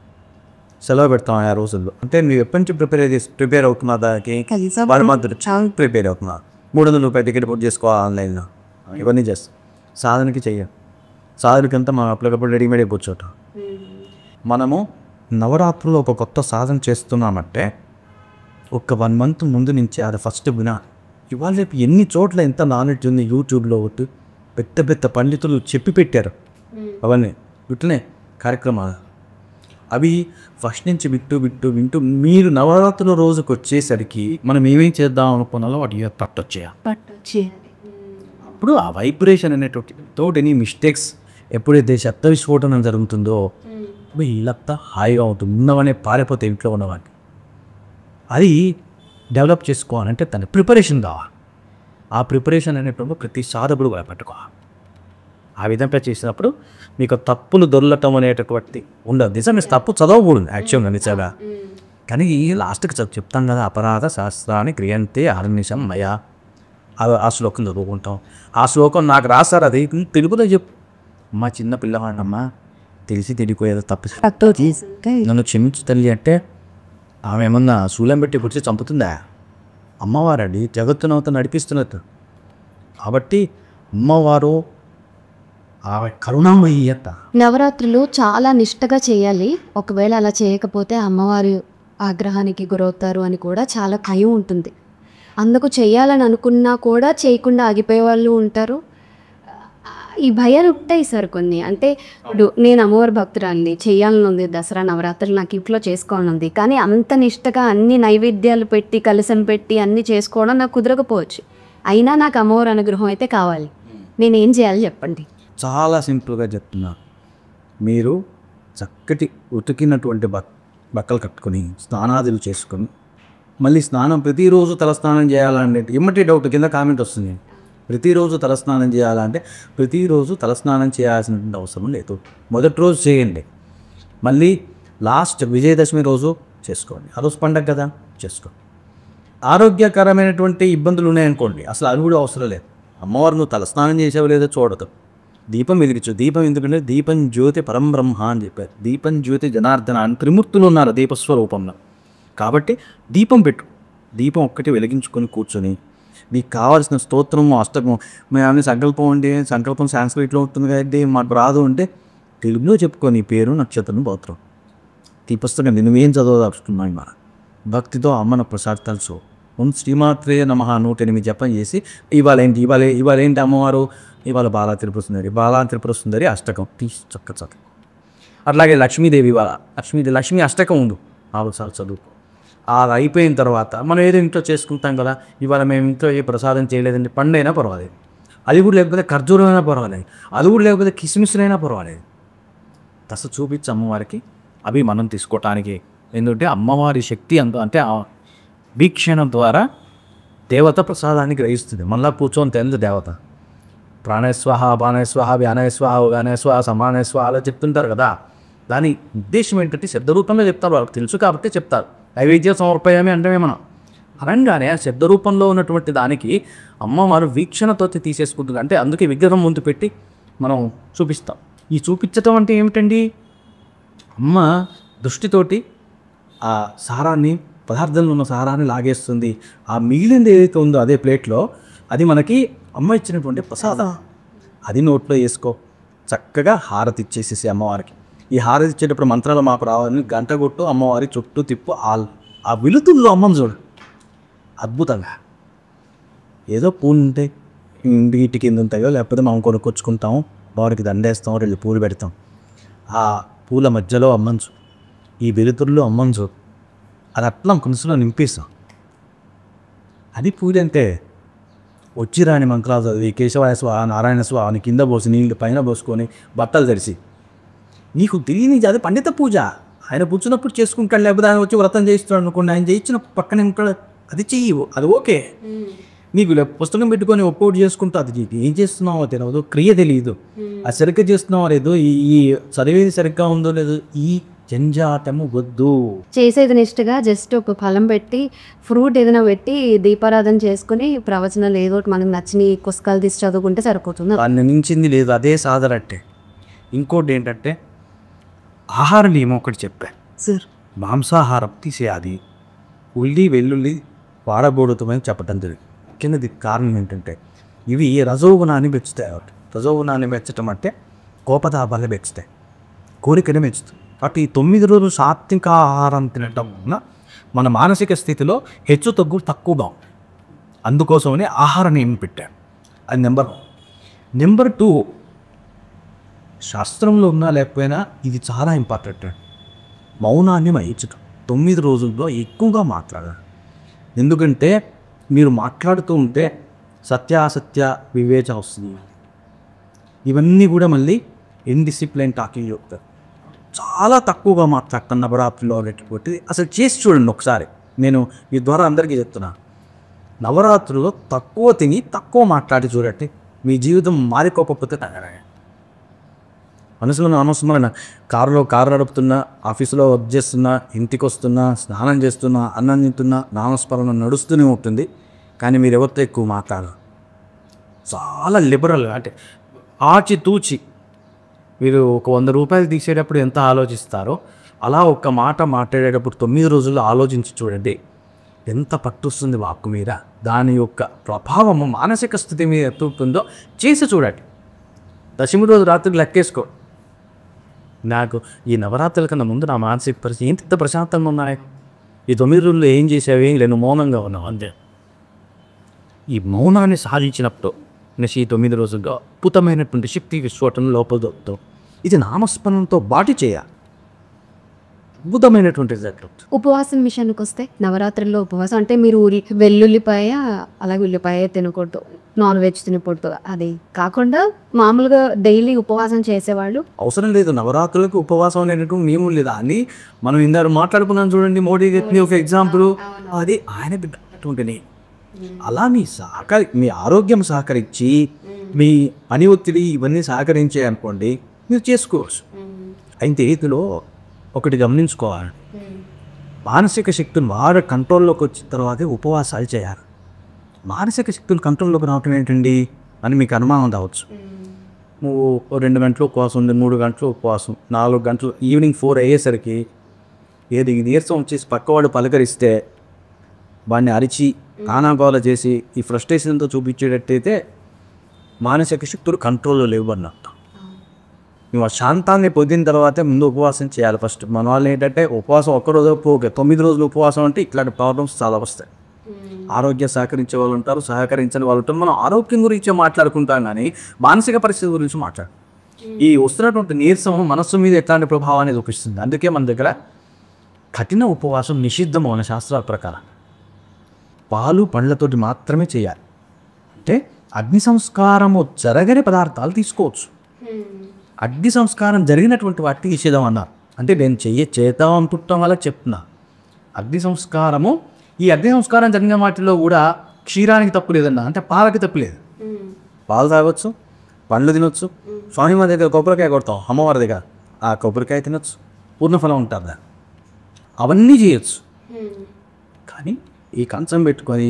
సెలవు పెడతాం ఆ రోజుల్లో. అంటే మీరు ఎప్పటి నుంచి ప్రిపేర్ అవుతున్నా దానికి 1 month ప్రిపేర్ అవుతున్నా, 300 రూపాయలు టికెట్ బుక్ చేసుకోవాలి ఆన్లైన్లో, ఇవన్నీ చేస్తాం. సాధనకి చెయ్యం. సాధనకంతా మనం అప్పటికప్పుడు రెడీమేడ్ అయిపోవచ్చోట. మనము నవరాత్రులు ఒక కొత్త సాధన చేస్తున్నామంటే ఒక 1 month ముందు నుంచి అది ఫస్ట్ వినాలి. ఇవాళ రేపు ఎన్ని చోట్ల ఎంత నాలెడ్జ్ ఉంది యూట్యూబ్లో, ఒకటి పెద్ద పండితులు చెప్పి పెట్టారు అవన్నీ వింటనే కార్యక్రమాలు. అవి ఫస్ట్ నుంచి వింటూ మీరు నవరాత్రుల రోజుకి వచ్చేసరికి మనం ఏమేం చేద్దాం అనుకున్నాలో వాటి పట్టొచ్చేయాలి. అప్పుడు ఆ వైబ్రేషన్ అనేటువంటి తోటి ఎనీ మిస్టేక్స్ ఎప్పుడైతే శబ్ద విస్ఫోటనం జరుగుతుందో ఇల్లంతా హాయిగా ఉంటుంది, ఉన్నవనే పారిపోతే ఇంట్లో ఉన్నవాడిని. అది డెవలప్ చేసుకోవాలంటే తన ప్రిపరేషన్ కావాలి. ఆ ప్రిపరేషన్ అనేటప్పుడు ప్రతి సాధకుడు కూడా పెట్టుకోవాలి. ఆ విధంగా చేసినప్పుడు మీకు తప్పులు దొరలటం అనేటటువంటి ఉండదు. నిజమే, తప్పు చదవకూడదు యాక్చువల్గా నిజంగా. కానీ లాస్ట్కి చెప్తాం కదా, అపరాధ శాస్త్రాన్ని క్రియంతే అహర్నిశం మయా, ఆ శ్లోకం చదువుకుంటాం. ఆ శ్లోకం నాకు రాస్తారు, అది తెలుగులో చెప్పు. మా చిన్న పిల్లవాడినమ్మా, తెలిసి తెలియపోయేదో తప్పు నన్ను క్షమించు తల్లి అంటే ఆమె ఏమన్నా శూలం పెట్టి పుడిచి చంపుతుందా? అమ్మవారండి, జగత్తునవత నడిపిస్తున్నట్టు. కాబట్టి అమ్మవారు ఆమె కరుణామయ్యి అంట. నవరాత్రులు చాలా నిష్టగా చేయాలి, ఒకవేళ అలా చేయకపోతే అమ్మవారి ఆగ్రహానికి గురవుతారు అని కూడా చాలా భయం ఉంటుంది. అందుకు చేయాలని అనుకున్నా కూడా చేయకుండా ఆగిపోయే వాళ్ళు ఉంటారు. ఈ భయాలు ఉంటాయి సార్ కొన్ని. అంటే ఇప్పుడు నేను అమ్మవారి భక్తురాలిని, చేయాలని ఉంది, దసరా నవరాత్రులు నాకు ఇంట్లో చేసుకోవాలని ఉంది, కానీ అంత నిష్టగా అన్ని నైవేద్యాలు పెట్టి కలసం పెట్టి అన్నీ చేసుకోవడం నాకు కుదరకపోవచ్చు. అయినా నాకు అమ్మవారి అనుగ్రహం అయితే కావాలి. నేను ఏం చేయాలి చెప్పండి? చాలా సింపుల్గా చెప్తున్నా. మీరు చక్కటి ఉతికినటువంటి బట్టలు కట్టుకొని స్నానాదులు చేసుకొని మళ్ళీ స్నానం ప్రతిరోజు తలస్నానం చేయాలంటే ఇమ్మటి డౌట్ కింద కామెంట్ వస్తుంది. ప్రతిరోజు తలస్నానం చేయాలంటే ప్రతిరోజు తలస్నానం చేయాల్సిన అవసరం లేదు. మొదటి రోజు చేయండి, మళ్ళీ లాస్ట్ విజయదశమి రోజు చేసుకోండి. ఆ రోజు పండగ కదా, చేసుకోండి. ఆరోగ్యకరమైనటువంటి ఇబ్బందులు ఉన్నాయనుకోండి, అసలు అది కూడా అవసరం లేదు. అమ్మవారు నువ్వు తలస్నానం చేసావు లేదో చూడదు, దీపం వెలిగించు. దీపం ఎందుకంటే దీపం జ్యోతి పరం బ్రహ్మ అని చెప్పారు. దీపం జ్యోతి జనార్దన అని త్రిమూర్తులు ఉన్నారు దీపస్వరూపంలో. కాబట్టి దీపం పెట్టు, దీపం ఒక్కటి వెలిగించుకొని కూర్చొని నీకు కావాల్సిన స్తోత్రము అష్టకము మేము అన్ని సంకల్పం అంటే సంకల్పం సాంస్క్రిట్లో ఉంటుంది కదండి మాకు రాదు అంటే తెలుగులో చెప్పుకో నీ పేరు నక్షత్రం గోత్రం ఈ పుస్తకం నువ్వేం చదవదలుచుకున్నావు మన భక్తితో అమ్మను ప్రసాదించు శ్రీమాత్రే నమః 108 జపం చేసి ఇవాళ ఏంటి అమ్మవారు ఇవాళ బాలా త్రిపుర సుందరి అష్టకం తీసి చక్క అట్లాగే లక్ష్మీదేవి ఇవాళ లక్ష్మీ అష్టకం ఉంది 4 సార్లు చదువుకో అది అయిపోయిన తర్వాత మనం ఏదో ఇంట్లో చేసుకుంటాం కదా ఇవాళ మేము ఇంట్లో ఏ ప్రసాదం చేయలేదండి పండు అయినా పర్వాలేదు అది కూడా లేకపోతే ఖర్జూరం అయినా పర్వాలేదు అది కూడా లేకపోతే కిస్మిస్లైనా పర్వాలేదు దశ చూపించి అమ్మవారికి అవి మనం తీసుకోవటానికి ఎందుకంటే అమ్మవారి శక్తి అంటే ఆ వీక్షణం ద్వారా దేవత ప్రసాదాన్ని గ్రహిస్తుంది మళ్ళీ కూర్చొని తెలియదు దేవత ప్రాణస్వాహ బాణస్వాహ వ్యానస్వాహ వ్యానస్వాహ సమానస్వాహ అలా చెప్తుంటారు కదా దాని ఉద్దేశం ఏంటంటే శబ్దరూపంలో చెప్తారు వాళ్ళకి తెలుసు కాబట్టి చెప్తారు నైవేద్య సమర్పయామి అంటే మనం అనగానే ఆ శబ్దరూపంలో ఉన్నటువంటి దానికి అమ్మవారు వీక్షణతో తీసేసుకుంటుంది అంటే అందుకే విగ్రహం ముందు పెట్టి మనం చూపిస్తాం ఈ చూపించటం అంటే ఏమిటండి అమ్మ దృష్టితోటి ఆ సారాన్ని పదార్థంలో ఉన్న సారాన్ని లాగేస్తుంది ఆ మిగిలింది ఏదైతే ఉందో అదే ప్లేట్లో అది మనకి అమ్మ ఇచ్చినటువంటి ప్రసాదం అది నోట్లో వేసుకో చక్కగా హారతి ఇచ్చేసేసి అమ్మవారికి ఈ హారతి ఇచ్చేటప్పుడు మంత్రాలు మాకు రావాలని గంట కొట్టు అమ్మవారి చుట్టూ తిప్పు ఆ వెలుతుల్లో అమ్మని చూడు అద్భుతంగా ఏదో పూలు ఉంటాయి ఇంటి కింద ఉంటాయో లేకపోతే మనం కొనుక్కొచ్చుకుంటాము వారికి దండేస్తాం 2 పూలు పెడతాం ఆ పూల మధ్యలో అమ్మంచు ఈ వెలుతురులో అమ్మంచు అది అట్లా మనసులో నింపేస్తాం అది పూజ అంటే వచ్చి రాని మంత్రాలు చదివి కేశవాయ స్వాహ నారాయణ స్వాహని కింద పోసి నీళ్ళు పైన పోసుకొని బట్టలు తెరిచి నీకు తెలియని అది పండిత పూజ ఆయన కూర్చున్నప్పుడు చేసుకుంటాడు లేకపోతే ఆయన వచ్చి వ్రతం చేయిస్తాడు అనుకోండి ఆయన చేయించిన పక్కన ఉంటాడు అది చెయ్యి అది ఓకే నీకు పుస్తకం పెట్టుకొని ఒక్కోటి చేసుకుంటూ అది ఏం చేస్తున్నావో తెలియదు క్రియ తెలియదు అది సరిగ్గా చేస్తున్నావో లేదు ఈ చదివేది సరిగ్గా ఉందో లేదో ఈ జంజాటము వద్దు చేసేది నిష్ఠగా జస్ట్ ఒక ఫలం పెట్టి ఫ్రూట్ ఏదైనా పెట్టి దీపారాధన చేసుకుని ప్రవచనాలు ఏదో మనకు నచ్చిన పుస్తకాలు తీసి చదువుకుంటే సరిపోతుంది దాన్ని మించింది లేదు అదే సాధనట్టే ఇంకోటి ఏంటంటే ఆహార నియమం ఒకటి చెప్పాను సార్ మాంసాహారం తీసేయాలి ఉల్లి వెల్లుల్లి వాడకూడదని చెప్పడం జరిగింది కిందది కారణం ఏంటంటే ఇవి రజోగుణాన్ని పెంచుతాయి రజోగుణాన్ని పెంచడం అంటే కోపతాపాలు పెంచుతాయి కోరికని పెంచుతాయి కాబట్టి ఈ 9 రోజులు సాత్విక ఆహారం తినడం వలన మన మానసిక స్థితిలో హెచ్చు తగ్గు తక్కువగా ఉంది అందుకోసమని ఆహార నియమం పెట్టాను అది నెంబర్ 2 శాస్త్రంలో ఉన్నా లేకపోయినా ఇది చాలా ఇంపార్టెంట్ మౌనాన్ని వహించడం 9 రోజుల్లో ఎక్కువగా మాట్లాడాలి ఎందుకంటే మీరు మాట్లాడుతూ ఉంటే సత్యాసత్య వివేచన వస్తుంది ఇవన్నీ కూడా మళ్ళీ ఇన్డిసిప్లైన్ టాకింగ్ చెప్తారు చాలా తక్కువగా మాట్లాడతాను నవరాత్రిలో లేకపోతే అసలు చేసి చూడండి ఒకసారి నేను మీ ద్వారా అందరికీ చెప్తున్నా నవరాత్రుల్లో తక్కువ తిని తక్కువ మాట్లాడి చూడండి మీ జీవితం మారిపోకపోతే మనసులో అనవసరమైన కారు నడుపుతున్నా ఆఫీసులో వర్క్ చేస్తున్నా ఇంటికి వస్తున్నా స్నానం చేస్తున్నా అన్నం తింటున్నా నామస్మరణ నడుస్తూనే ఉంటుంది కానీ మీరు ఎవరితో ఎక్కువ మాట్లాడరు చాలా లిబరల్ అంటే ఆచితూచి మీరు ఒక 100 రూపాయలు తీసేటప్పుడు ఎంత ఆలోచిస్తారో అలా ఒక్క మాట మాట్లాడేటప్పుడు 9 రోజుల్లో ఆలోచించి చూడండి ఎంత పట్టుస్తుంది వాక్కు మీద దాని యొక్క ప్రభావం మానసిక స్థితి మీద ఎంత ఉంటుందో చేసి చూడండి 10వ రోజు రాత్రికి లెక్కేసుకో నాకు ఈ నవరాత్రుల కన్నా ముందు నా మానసిక పరిస్థితి ఎంత ప్రశాంతంగా ఉన్నాయి ఈ 9 రోజుల్లో ఏం చేసావు నేను మౌనంగా ఉన్నావు అంతే ఈ మౌనాన్ని సాధించినప్పుడు నెక్స్ట్ ఈ 9 రోజుల్లో అద్భుతమైనటువంటి శక్తి విశ్వటం లోపల దొరుకుతాం ఇది నామస్మరణతో బాటి చేయాలి అద్భుతమైనటువంటి రిజల్ట్ ఉపవాసం విషయానికి వస్తే నవరాత్రుల్లో ఉపవాసం అంటే మీరు వెల్లుల్లిపాయ అలాగే ఉల్లిపాయ తినకూడదు నాన్ వెజ్ తినకూడదు అది కాకుండా మామూలుగా డైలీ ఉపవాసం చేసేవాళ్ళు అవసరం లేదు నవరాత్రులకు ఉపవాసం అనేటువంటి నియమం లేదా అని మనం ఇందాక మాట్లాడుకున్నాం చూడండి మోడీ గారిని ఒక ఎగ్జాంపుల్ అది ఆయన బిడ్డటువంటి అలా మీ ఆరోగ్యం సహకరించి మీ పని ఒత్తిడి ఇవన్నీ సహకరించే అనుకోండి మీరు చేసుకోవచ్చు అయితే ఇందులో ఒకటి గమనించుకోవాలి మానసిక శక్తులు బాగా కంట్రోల్లోకి వచ్చిన తర్వాతే ఉపవాసాలు చేయాలి మానసిక శక్తులు కంట్రోల్లోకి రావటం ఏంటండి అని మీకు అనుమానం రావచ్చు నువ్వు 2 గంటలు ఉపవాసం ఉంది 3 గంటలు ఉపవాసం 4 గంటలు ఈవినింగ్ 4 అయ్యేసరికి ఏది నీరసం వచ్చేసి పక్కవాడు పలకరిస్తే వాడిని అరిచి కానాగోల చేసి ఈ ఫ్రస్ట్రేషన్తో చూపించేటట్టయితే మానసిక శక్తులు కంట్రోల్లో లేవు అన్నట్టు. నువ్వు ఆ శాంతాన్ని పొందిన తర్వాతే ముందు ఉపవాసం చేయాలి ఫస్ట్. మన వాళ్ళు ఏంటంటే ఉపవాసం ఒక్కరోజు పోకే 9 రోజులు ఉపవాసం అంటే ఇట్లాంటి ప్రాబ్లమ్స్ చాలా వస్తాయి. ఆరోగ్యం సహకరించే వాళ్ళు ఉంటారు, సహకరించని వాళ్ళు ఉంటారు. మనం ఆరోగ్యం గురించి మాట్లాడుకుంటాం కానీ మానసిక పరిస్థితి గురించి మాట్లాడు. ఈ వస్తున్నటువంటి నీరసం మనస్సు మీద ఎట్లాంటి ప్రభావాన్ని చూపిస్తుంది. అందుకే మన దగ్గర కఠిన ఉపవాసం నిషిద్ధం మన శాస్త్రాల ప్రకారం. పాలు పండ్లతోటి మాత్రమే చేయాలి. అంటే అగ్ని సంస్కారము జరగని పదార్థాలు తీసుకోవచ్చు. అగ్ని సంస్కారం జరిగినటువంటి వాటికి నిషేధం అన్నారు. అంటే నేను చేద్దాం అనుకుంటాం వల్ల చెప్తున్నా. అగ్ని సంస్కారము, ఈ అగ్ని సంస్కారం జరిగిన వాటిలో కూడా క్షీరానికి తప్పు లేదన్నా, అంటే పాలకి తప్పు లేదు. పాలు తాగొచ్చు, పండ్లు తినొచ్చు. స్వామి వారి దగ్గర కొబ్బరికాయ కొడతాం, అమ్మవారి దగ్గర ఆ కొబ్బరికాయ తినొచ్చు, పూర్ణఫలం ఉంటుంది దాన్ని, అవన్నీ చేయొచ్చు. కానీ ఈ కంచం పెట్టుకొని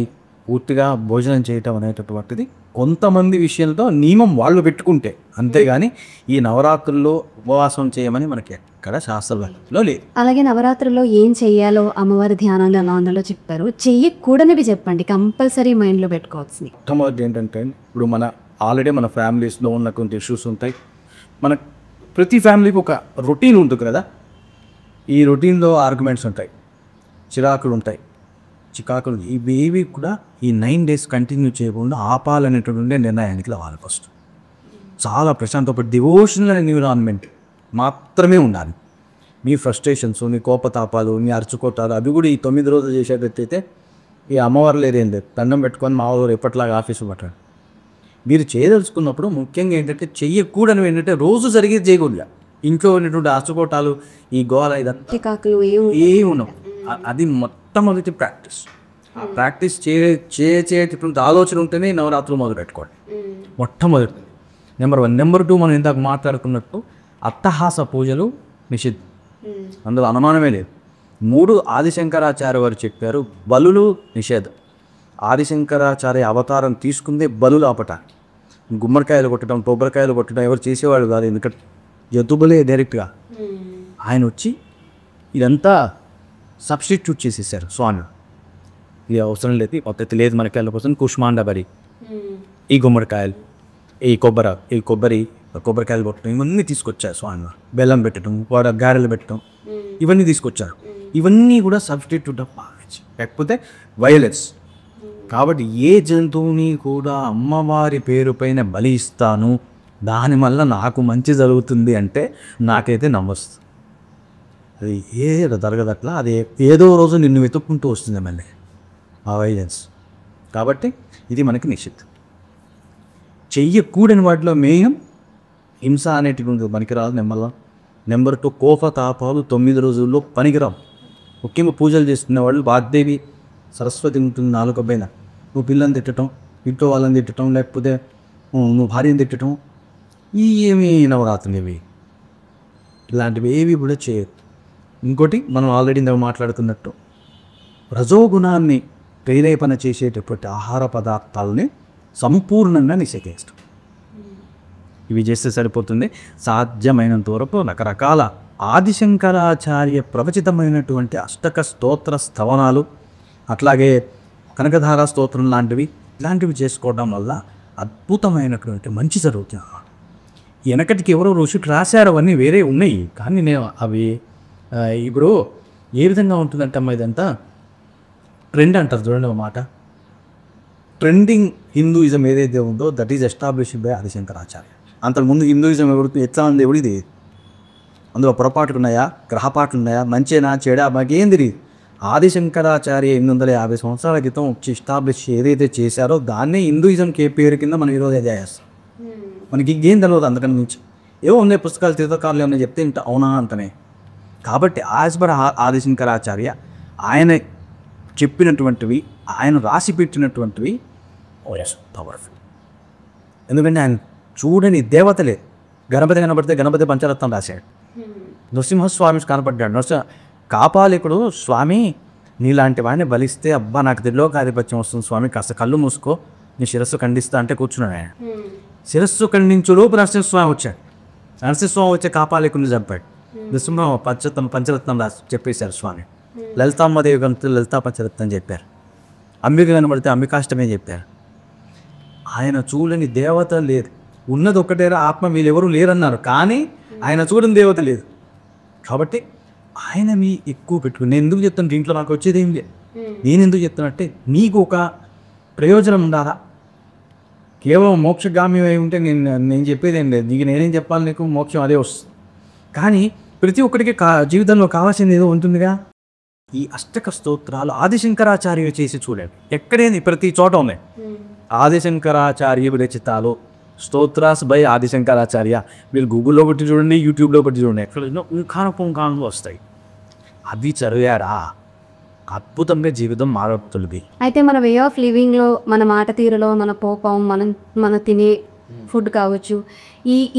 పూర్తిగా భోజనం చేయటం అనేటటువంటిది కొంతమంది విషయంలో నియమం వాళ్ళు పెట్టుకుంటే, అంతేగాని ఈ నవరాత్రుల్లో ఉపవాసం చేయమని మనకి ఎక్కడ శాస్త్రంలో లేదు. అలాగే నవరాత్రుల్లో ఏం చెయ్యాలో అమ్మవారి ధ్యానంలో నాన్నలో చెప్తారు. చెయ్యకూడనివి చెప్పండి, కంపల్సరీ మైండ్లో పెట్టుకోవచ్చు. మొట్టమొదటి ఏంటంటే ఇప్పుడు ఆల్రెడీ మన ఫ్యామిలీస్లో ఉన్న కొన్ని ఇష్యూస్ ఉంటాయి. మన ప్రతి ఫ్యామిలీకి ఒక రొటీన్ ఉంటుంది కదా. ఈ రొటీన్లో ఆర్గ్యుమెంట్స్ ఉంటాయి, చిరాకులు ఉంటాయి, చికాకులు. ఇవేవి కూడా ఈ 9 days కంటిన్యూ చేయకుండా ఆపాలనేటువంటి నిర్ణయానికి రావాలి. ఫస్ట్ చాలా ప్రశాంతమైన డివోషనల్ ఎన్విరాన్మెంట్ మాత్రమే ఉండాలి. మీ ఫ్రస్ట్రేషన్స్, మీ కోపతాపాలు, మీ అరుచుకోటాలు అవి కూడా ఈ 9 రోజులు చేసేటట్టయితే ఈ అమ్మవారు లేదేం లేదు. దండం పెట్టుకొని మా ఊరు ఎప్పటిలాగా ఆఫీసు పట్టాడు. మీరు చేయదలుచుకున్నప్పుడు ముఖ్యంగా ఏంటంటే చెయ్యకూడనివి ఏంటంటే రోజు జరిగేది చేయకూడదు. ఇంట్లో ఉన్నటువంటి అరుచుకోటాలు, ఈ గోల, ఇదంతా చికాకులు ఏమి ఉండవు. అది మొట్టమొదటి ప్రాక్టీస్. ఆ ప్రాక్టీస్ చేసేటటువంటి ఆలోచన ఉంటేనే నవరాత్రులు మొదలు పెట్టుకోండి. మొట్టమొదటి నెంబర్ 1. నెంబర్ 2, మనం ఇందాక మాట్లాడుకున్నట్టు అట్టహాస పూజలు నిషిద్ధం, అందులో అనుమానమే లేదు. 3, ఆదిశంకరాచార్య వారు చెప్పారు, బలులు నిషేధం. ఆదిశంకరాచార్య అవతారం తీసుకుందే బలులు ఆపటానికి. గుమ్మడికాయలు కొట్టడం, కొబ్బరికాయలు కొట్టడం ఎవరు చేసేవాళ్ళు కాదు. ఎందుకంటే జతుబలే డైరెక్ట్గా ఆయన వచ్చి ఇదంతా సబ్స్టిట్యూట్ చేసేసారు స్వామి. ఇది అవసరం లేదు, పద్ధతి లేదు మనకి. వాళ్ళ కోసం కుష్మాండబరి, ఈ గుమ్మడికాయలు, ఈ కొబ్బరికాయలు కొట్టడం ఇవన్నీ తీసుకొచ్చారు స్వామి. బెల్లం పెట్టడం, గారెలు పెట్టడం ఇవన్నీ తీసుకొచ్చారు. ఇవన్నీ కూడా సబ్స్టిట్యూట్ ఆఫ్ నాలెడ్జ్, లేకపోతే వైలెన్స్. కాబట్టి ఏ జంతువుని కూడా అమ్మవారి పేరు పైన బలి ఇస్తాను, దానివల్ల నాకు మంచి జరుగుతుంది అంటే నాకైతే నమ్మొస్తుంది. అది జరగదట్లా. అది ఏదో రోజు నిన్ను వెతుక్కుంటూ వస్తుంది మళ్ళీ ఆ వైలెన్స్. కాబట్టి ఇది మనకి నిషిద్ధం. చెయ్యకూడని వాటిలో మెయిన్ హింస అనేటివి మనకి రాదు. నెంబర్ 2, కోపతాపాలు 9 రోజుల్లో పనికిరావు. ముఖ్యంగా పూజలు చేస్తున్న వాళ్ళు, వాగ్దేవి సరస్వతి ఉంటుంది నాలుక పైన. నువ్వు పిల్లని తిట్టడం, ఇంట్లో వాళ్ళని తిట్టడం, లేకపోతే నువ్వు భార్యను తిట్టడం, ఏమి నవరాత్రులు ఇవి, ఇలాంటివి ఏవి కూడా చేయదు. ఇంకోటి మనం ఆల్రెడీ మాట్లాడుతున్నట్టు రజోగుణాన్ని ప్రేరేపణ చేసేటటువంటి ఆహార పదార్థాలని సంపూర్ణంగా నిషేధిస్తాం. ఇవి చేస్తే సరిపోతుంది. సాధ్యమైనంత వరకు రకరకాల ఆదిశంకరాచార్య ప్రవచితమైనటువంటి అష్టక స్తోత్ర స్థవనాలు, అట్లాగే కనకధార స్తోత్రం లాంటివి ఇలాంటివి చేసుకోవడం వల్ల అద్భుతమైనటువంటి మంచి జరుగుతుంది. వెనకటికి ఎవరో ఋషులు రాశారు, అవన్నీ వేరే ఉన్నాయి. కానీ నేను అవి ఇప్పుడు ఏ విధంగా ఉంటుందంటే అమ్మ, ఇదంతా ట్రెండ్ అంటారు చూడండి ఒక మాట. ట్రెండింగ్ హిందూయిజం ఏదైతే ఉందో that is established by Adi Shankaracharya. అంతకుముందు హిందూయిజం ఎట్లా ఉంది ఎవరిది, అందులో పొరపాట్లు ఉన్నాయా, గ్రహపాట్లు ఉన్నాయా, మంచేనా చెడా, మాకేం తెలియదు. ఆదిశంకరాచార్య 850 సంవత్సరాల క్రితం వచ్చి ఎస్టాబ్లిష్ ఏదైతే చేశారో దాన్నే హిందూయిజంకి పేరు కింద మనం ఈరోజు చేస్తాం. మనకి ఇంకేం తెలియదు అందుకని నుంచి. ఏవో ఉన్నాయి పుస్తకాలు, తీర్థకారులు ఏమన్నా చెప్తే ఇంట అవునా అంటనే. కాబట్టి యాజ్ పర్ ఆదిశంకరాచార్య ఆయన చెప్పినటువంటివి, ఆయన రాసి పెట్టినటువంటివి పవర్ఫుల్. ఎందుకంటే ఆయన చూడని దేవతలే. గణపతి కనబడితే గణపతి పంచరత్నం రాశాడు. నృసింహస్వామి కనపడ్డాడు. కాపాలికుడు స్వామి నీలాంటి వాడిని బలిస్తే అబ్బా నాకు త్రిలోకాధిపత్యం వస్తుంది స్వామి, కాస్త కళ్ళు మూసుకో, నీ శిరస్సు ఖండిస్తా అంటే కూర్చున్నాడు ఆయన. శిరస్సు ఖండించులోపు నరసింహస్వామి వచ్చాడు. నరసింహస్వామి వచ్చే కాపాలికుడిని చంపాడు. నృసింహ పంచరత్నం రాసి చెప్పేశారు స్వామి. లలితామ్మదేవి గంతులు లలితా పంచరత్నం చెప్పారు. అంబిక కనబడితే అంబికాష్టమే చెప్పారు. ఆయన చూడని దేవత లేదు, ఉన్నది ఒక్కటేరా ఆత్మ, వీళ్ళెవరూ లేరన్నారు, కానీ ఆయన చూడని దేవత లేదు. కాబట్టి ఆయన మీ ఎక్కువ పెట్టుకుని నేను ఎందుకు చెప్తాను, దీంట్లో నాకు వచ్చేది ఏం లేదు. నేను ఎందుకు చెప్తానంటే నీకు ఒక ప్రయోజనం ఉండాలా. కేవలం మోక్షగామి అయి ఉంటే నేను చెప్పేది ఏం లేదు, నీకు నేనేం చెప్పాలి, నీకు మోక్షం అదే వస్తుంది. కానీ ప్రతి ఒక్కరికి జీవితంలో కావాల్సింది ఏదో ఉంటుందిగా. ఈ అష్టక స్తోత్రాలు ఆదిశంకరాచార్య చేసి చూడండి, ఎక్కడేది ప్రతి చోట ఉన్నాయి. ఆదిశంకరాచార్య విరచితాలు స్తోత్రాస్ బై ఆదిశంకరాచార్య, మీరు గూగుల్లో పెట్టి చూడండి, యూట్యూబ్లో పెట్టి చూడండి, ఎక్కడ కాను వస్తాయి. అవి చదివారా అద్భుతంగా జీవితం మారుతుంది. అయితే మన వే ఆఫ్ లివింగ్లో, మన మాట తీరులో, మన కోపం, మన తినే ఫుడ్ కావచ్చు,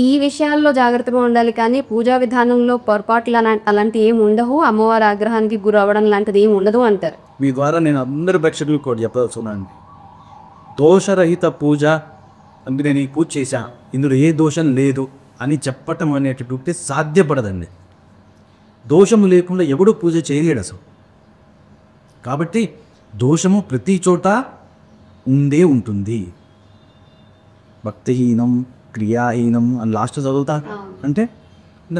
ఈ విషయాల్లో జాగ్రత్తగా ఉండాలి. కానీ పూజా విధానంలో పొరపాట్లు అలాంటివి ఏమి ఉండవు, అమ్మవారి ఆగ్రహానికి గురవ్వడం లాంటిది ఏమి ఉండదు అంటారు. మీ ద్వారా నేను అందరి ప్రేక్షకులు కూడా చెప్పదలుచున్నాను, దోషరహిత పూజ అంటే నేను ఈ పూజ చేశాను, ఇందులో ఏ దోషం లేదు అని చెప్పటం అనేటటువంటి సాధ్యపడదండి. దోషము లేకుండా ఎవడూ పూజ చేయలేడు అసలు. కాబట్టి దోషము ప్రతి చోట ఉండే ఉంటుంది. భక్తిహీనం, క్రియాహీనం అని లాస్ట్ చదువుతా అంటే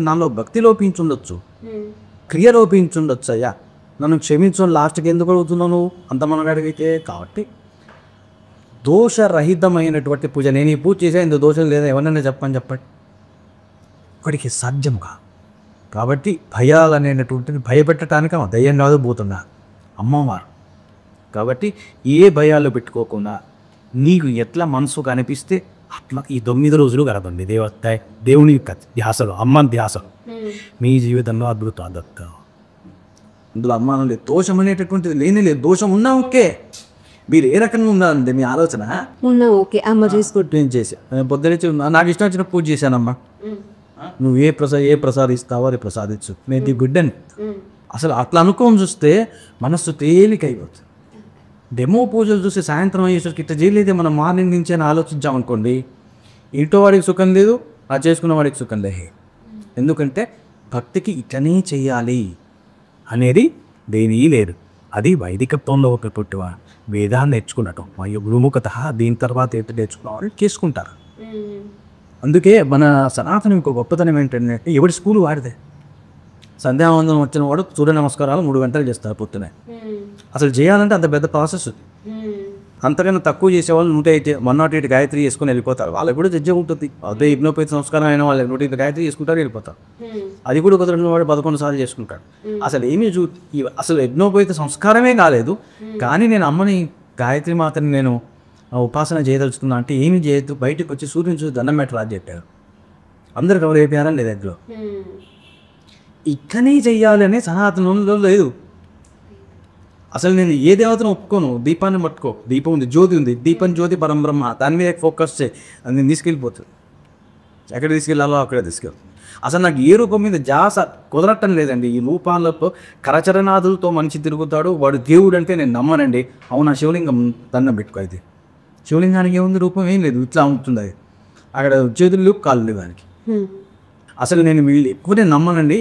నాలో భక్తి లోపించుండొచ్చు, క్రియ లోపించుండొచ్చు. అయ్యా నన్ను క్షమించు, లాస్ట్కి ఎందుకు అడుగుతున్నాను అంత మనం అడిగితే. కాబట్టి దోషరహితమైనటువంటి పూజ, నేను ఈ పూజ చేసే ఇంత దోషం లేదా ఎవరైనా చెప్పండి ఇక్కడికి సాధ్యముగా. కాబట్టి భయాలు అనేటువంటిది భయపెట్టడానికి దయ్యం కాదు, పోతున్నా అమ్మవారు. కాబట్టి ఏ భయాలు పెట్టుకోకుండా నీకు ఎట్లా మనసు కనిపిస్తే అట్లా ఈ 9 రోజులు గడపండి దేవుని ధ్యాసలో, అమ్మ ధ్యాసలో. మీ జీవితంలో అద్భుతం దక్క. అందులో అమ్మానం లేదు, దోషం అనేటటువంటిది లేనే లేదు. దోషం ఉన్నా ఓకే, మీరు ఏ రకంగా ఉన్నారంటే మీ ఆలోచన ఉన్నా ఓకే, అమ్మ చేసుకుంటూ నేను చేశాను. పొద్దున్నే నాకు ఇష్టం వచ్చిన పూజ చేశానమ్మా, నువ్వు ఏ ప్రసాదిస్తావో అది ప్రసాదించు, నేను ది గుడ్ అని. అసలు అట్లా అనుకోని చూస్తే మనస్సు తేలికైపోతుంది. డెమో పూజలు చూసి సాయంత్రం అయ్యేసరికి ఇట్లా చేయలేదే మనం మార్నింగ్ నుంచి అని ఆలోచించామనుకోండి, ఇంట్లో వాడికి సుఖం లేదు, ఆ చేసుకున్న వాడికి సుఖం లేదు. ఎందుకంటే భక్తికి ఇట్లనే చెయ్యాలి అనేది దేని లేదు. అది వైదికత్వంలో ఒక పుట్టువ వేదాన్ని నేర్చుకున్నట్టు గురుముఖత, దీని తర్వాత ఏంటి నేర్చుకున్న చేసుకుంటారు. అందుకే మన సనాతనం ఇంకో గొప్పతనం ఏంటంటే ఎవరి స్కూల్ వాడితే సంధ్యావందనం వచ్చిన వాడు సూర్య నమస్కారాలు 3 గంటలు చేస్తారు పొద్దునే. అసలు చేయాలంటే అంత పెద్ద ప్రాసెస్. అంతకన్నా తక్కువ చేసేవాళ్ళు 108 గాయత్రి చేసుకుని వెళ్ళిపోతారు. వాళ్ళకి కూడా జడ్జి ఉంటుంది. అదే యజ్ఞోపేత సంస్కారం అయిన వాళ్ళు 108 గాయత్రి చేసుకుంటారు, వెళ్ళిపోతారు. అది కూడా కుదరని వాడు 11 సార్లు చేసుకుంటాడు. అసలు అసలు యజ్ఞోపేత సంస్కారమే కాలేదు. కానీ నేను అమ్మని గాయత్రి మాతని నేను ఉపాసన చేయదలుచుకున్నా అంటే ఏమి చేయొద్దు, బయటకు వచ్చి సూర్యుని చూసి దండం పెట్టరా అని చెప్పారు. అందరు కవర్ అయిపోయారని లేదు. దగ్గర ఇక్కడనే చెయ్యాలి అనే సనాతనంలో లేదు. అసలు నేను ఏ దేవతను ఒప్పుకోను. దీపాన్ని పట్టుకో, దీపం ఉంది, జ్యోతి ఉంది, దీపం జ్యోతి పరంబ్రహ్మ, దాని మీద ఫోకస్ చేయి, అది నేను తీసుకెళ్ళిపోతుంది. ఎక్కడ తీసుకెళ్ళాలో అక్కడే తీసుకెళ్తాను. అసలు నాకు ఏ రూపం మీద జాస కుదరటం లేదండి. ఈ రూపాలతో కరచరణాదులతో మనిషి తిరుగుతాడు, వాడు దేవుడు అంటే నేను నమ్మనండి. అవునా శివలింగం దండం పెట్టుకో, అయితే శివలింగానికి ఏముంది, రూపం ఏం లేదు, ఇట్లా ఉంటుంది. అది అక్కడ చేతులు కాళ్ళు లేవు దానికి. అసలు నేను వీళ్ళు ఎక్కువనే నమ్మనండి.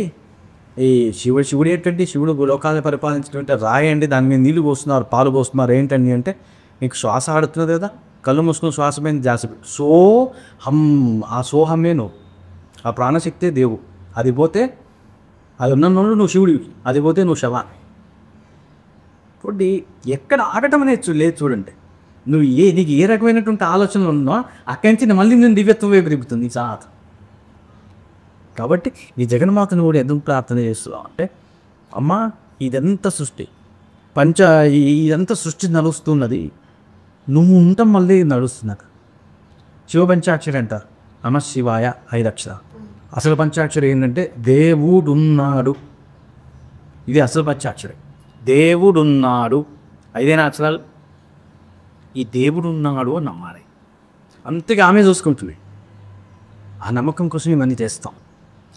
ఈ శివుడు ఏంటంటే శివుడు లోకాలను పరిపాలించినటువంటి రాయండి, దాని మీద నీళ్ళు పోస్తున్నారు, పాలు పోస్తున్నారు. ఏంటండి అంటే నీకు శ్వాస ఆడుతున్నది కదా, కళ్ళు మూసుకుని శ్వాస మీద ధ్యాస పెట్టు. ఆ సోహమేను, ఆ ప్రాణశక్తే దేవుడు. అది పోతే అది ఉన్న నువ్వు శివుడివి, అది పోతే నువ్వు శవాన్ని. ఇప్పుడు ఎక్కడ ఆగటం అనేది లేదు చూడండి. నీకు ఏ రకమైనటువంటి ఆలోచనలు ఉన్నా అక్కడి నుంచి మళ్ళీ నేను దివ్యత్వం వైపు తిరుగుతుంది ఈ సనాతనం. కాబట్టి ఈ జగన్మాతను కూడా ఎందుకు ప్రార్థన చేస్తున్నావు అంటే, అమ్మ ఇదంతా సృష్టి ఇదంతా సృష్టి నడుస్తున్నది, నువ్వు ఉంటాం మళ్ళీ నడుస్తున్నది. శివపంచాక్షరి అంటారు, నమ శివాయ 5 అక్షరాలు. అసలు పంచాక్షరి ఏంటంటే దేవుడున్నాడు. ఇది అసలు పంచాక్షరి, దేవుడున్నాడు. 5 అక్షరాలు. ఈ దేవుడున్నాడు అని నమ్మాలి. అంతగా ఆమె చూసుకుంటుంది. ఆ నమ్మకం కోసం ఇవన్నీ చేస్తాం.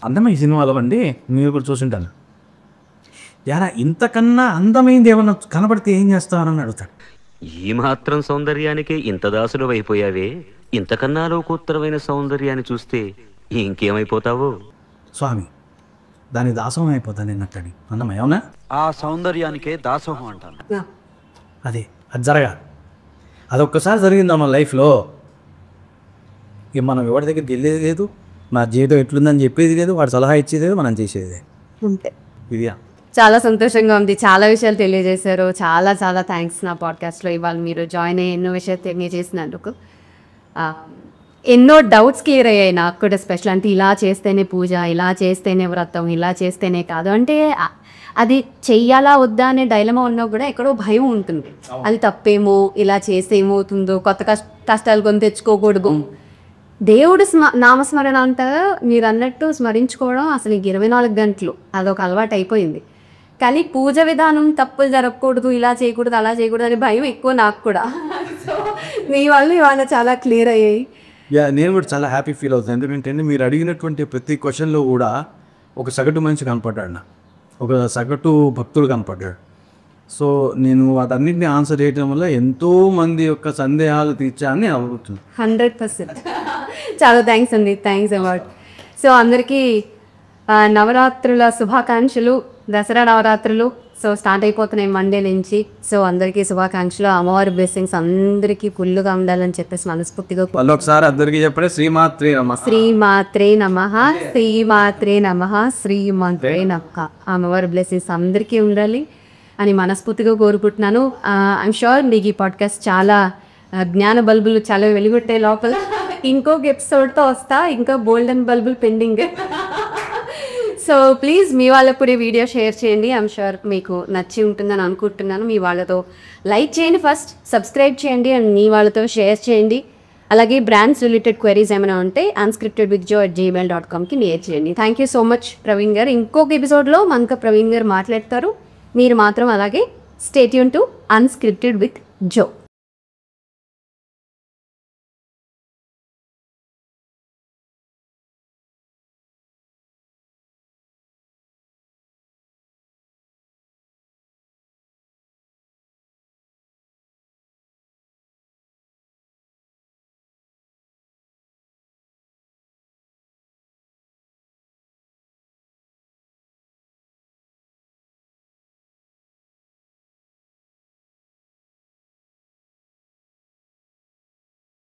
అందమైన సినిమాలో అండి, మీరు కూడా చూసింటాను. యారా ఇంతకన్నా అందమైంది ఏమన్నా కనబడితే ఏం చేస్తారని అడుగుతాడు. ఈ మాత్రం సౌందర్యానికి ఇంత దాసులు అయిపోయావే, ఇంతకన్నా లోకోత్తరమైన సౌందర్యాన్ని చూస్తే ఇంకేమైపోతావు స్వామి? దాని దాసోహం అయిపోతాను నేను అక్కడి అన్నమయ్య. అవునా? ఆ సౌందర్యానికే దాసోహం అంటాను. అదే అది జరగాలి. అదొక్కసారి జరిగింది మన లైఫ్లో, ఇక మనం ఎవరి దగ్గరికి వెళ్ళేది లేదు, నా జీవితం ఎట్లుందని చెప్పేది లేదు, వాడు సలహా ఇచ్చేది లేదు, మనం చేసేది అంతే. ఇది. చాలా సంతోషంగా ఉంది, చాలా విషయాలు తెలియజేశారు. చాలా చాలా థ్యాంక్స్ నా పాడ్కాస్ట్లో ఇవాళ మీరు జాయిన్ అయ్యి ఎన్నో విషయాలు తెలియజేసినందుకు. ఎన్నో డౌట్స్ క్లియర్ అయ్యాయి నాకు కూడా. స్పెషల్ అంటే ఇలా చేస్తేనే పూజ, ఇలా చేస్తేనే వ్రతం, ఇలా చేస్తేనే కాదు అంటే అది చెయ్యాలా వద్దా అనే డైలమా ఉన్నా కూడా ఎక్కడో భయం ఉంటుంది. అది తప్పేమో, ఇలా చేస్తే ఏమవుతుందో, కొత్త కష్టాలు కొని తెచ్చుకోకూడదు. దేవుడు నామస్మరణ అంటారా మీరు అన్నట్టు స్మరించుకోవడం అసలు 24 గంటలు అదొక అలవాటు అయిపోయింది. కానీ పూజ విధానం తప్పులు జరగకూడదు, ఇలా చేయకూడదు, అలా చేయకూడదు అనే భయం ఎక్కువ నాకు కూడా. సో మీ వల్ల ఇవాళ చాలా క్లియర్ అయ్యాయి. నేను కూడా చాలా హ్యాపీ ఫీల్ అవుతాను. ఎందుకంటే మీరు అడిగినటువంటి ప్రతి క్వశ్చన్లో కూడా ఒక సగటు మనిషి కనపడ్డాడు, ఒక సగటు భక్తుడు కనపడ్డాడు. సో నేను వాటన్నింటినీ ఆన్సర్ చేయడం వల్ల ఎంతోమంది యొక్క సందేహాలు తీర్చాలని నేను అనుకుంటున్నాను. 100%. చాలా థ్యాంక్స్ అండి, థ్యాంక్స్ అవార్డ్. సో అందరికీ నవరాత్రుల శుభాకాంక్షలు. దసరా నవరాత్రులు సో స్టార్ట్ అయిపోతున్నాయి మండే నుంచి. సో అందరికీ శుభాకాంక్షలు, అమ్మవారి బ్లెస్సింగ్స్ అందరికీ ఫుల్గా ఉండాలని చెప్పేసి మనస్ఫూర్తిగా వాళ్ళు ఒకసారి అందరికీ చెప్పండి, శ్రీమాత్రే నమః. శ్రీమాత్రే నమః, శ్రీమాత్రే నమః, శ్రీమాత్రే నమః. అమ్మవారి బ్లెస్సింగ్స్ అందరికీ ఉండాలి అని మనస్ఫూర్తిగా కోరుకుంటున్నాను. ఐఎమ్ షూర్ మీకు ఈ పాడ్కాస్ట్ చాలా జ్ఞాన బల్బులు చాలా వెలుగుంటాయి లోపల. ఇంకొక ఎపిసోడ్తో వస్తా, ఇంకా గోల్డెన్ బల్బులు పెండింగ్. సో ప్లీజ్ మీ వాళ్ళకు కూడా వీడియో షేర్ చేయండి. ఐఎమ్ షూర్ మీకు నచ్చి ఉంటుందని అనుకుంటున్నాను. మీ వాళ్ళతో లైక్ చేయండి, ఫస్ట్ సబ్స్క్రైబ్ చేయండి అండ్ మీ వాళ్ళతో షేర్ చేయండి. అలాగే బ్రాండ్స్ రిలేటెడ్ క్వైరీస్ ఏమైనా ఉంటే unscriptedwithjoe@gmail.comకి మెయిల్ చేయండి. Thank you so much Praveen గారు. ఇంకొక ఎపిసోడ్లో మనకు ప్రవీణ్ గారు మాట్లాడతారు. మీరు మాత్రం అలాగే stay tune to unscripted with Joe.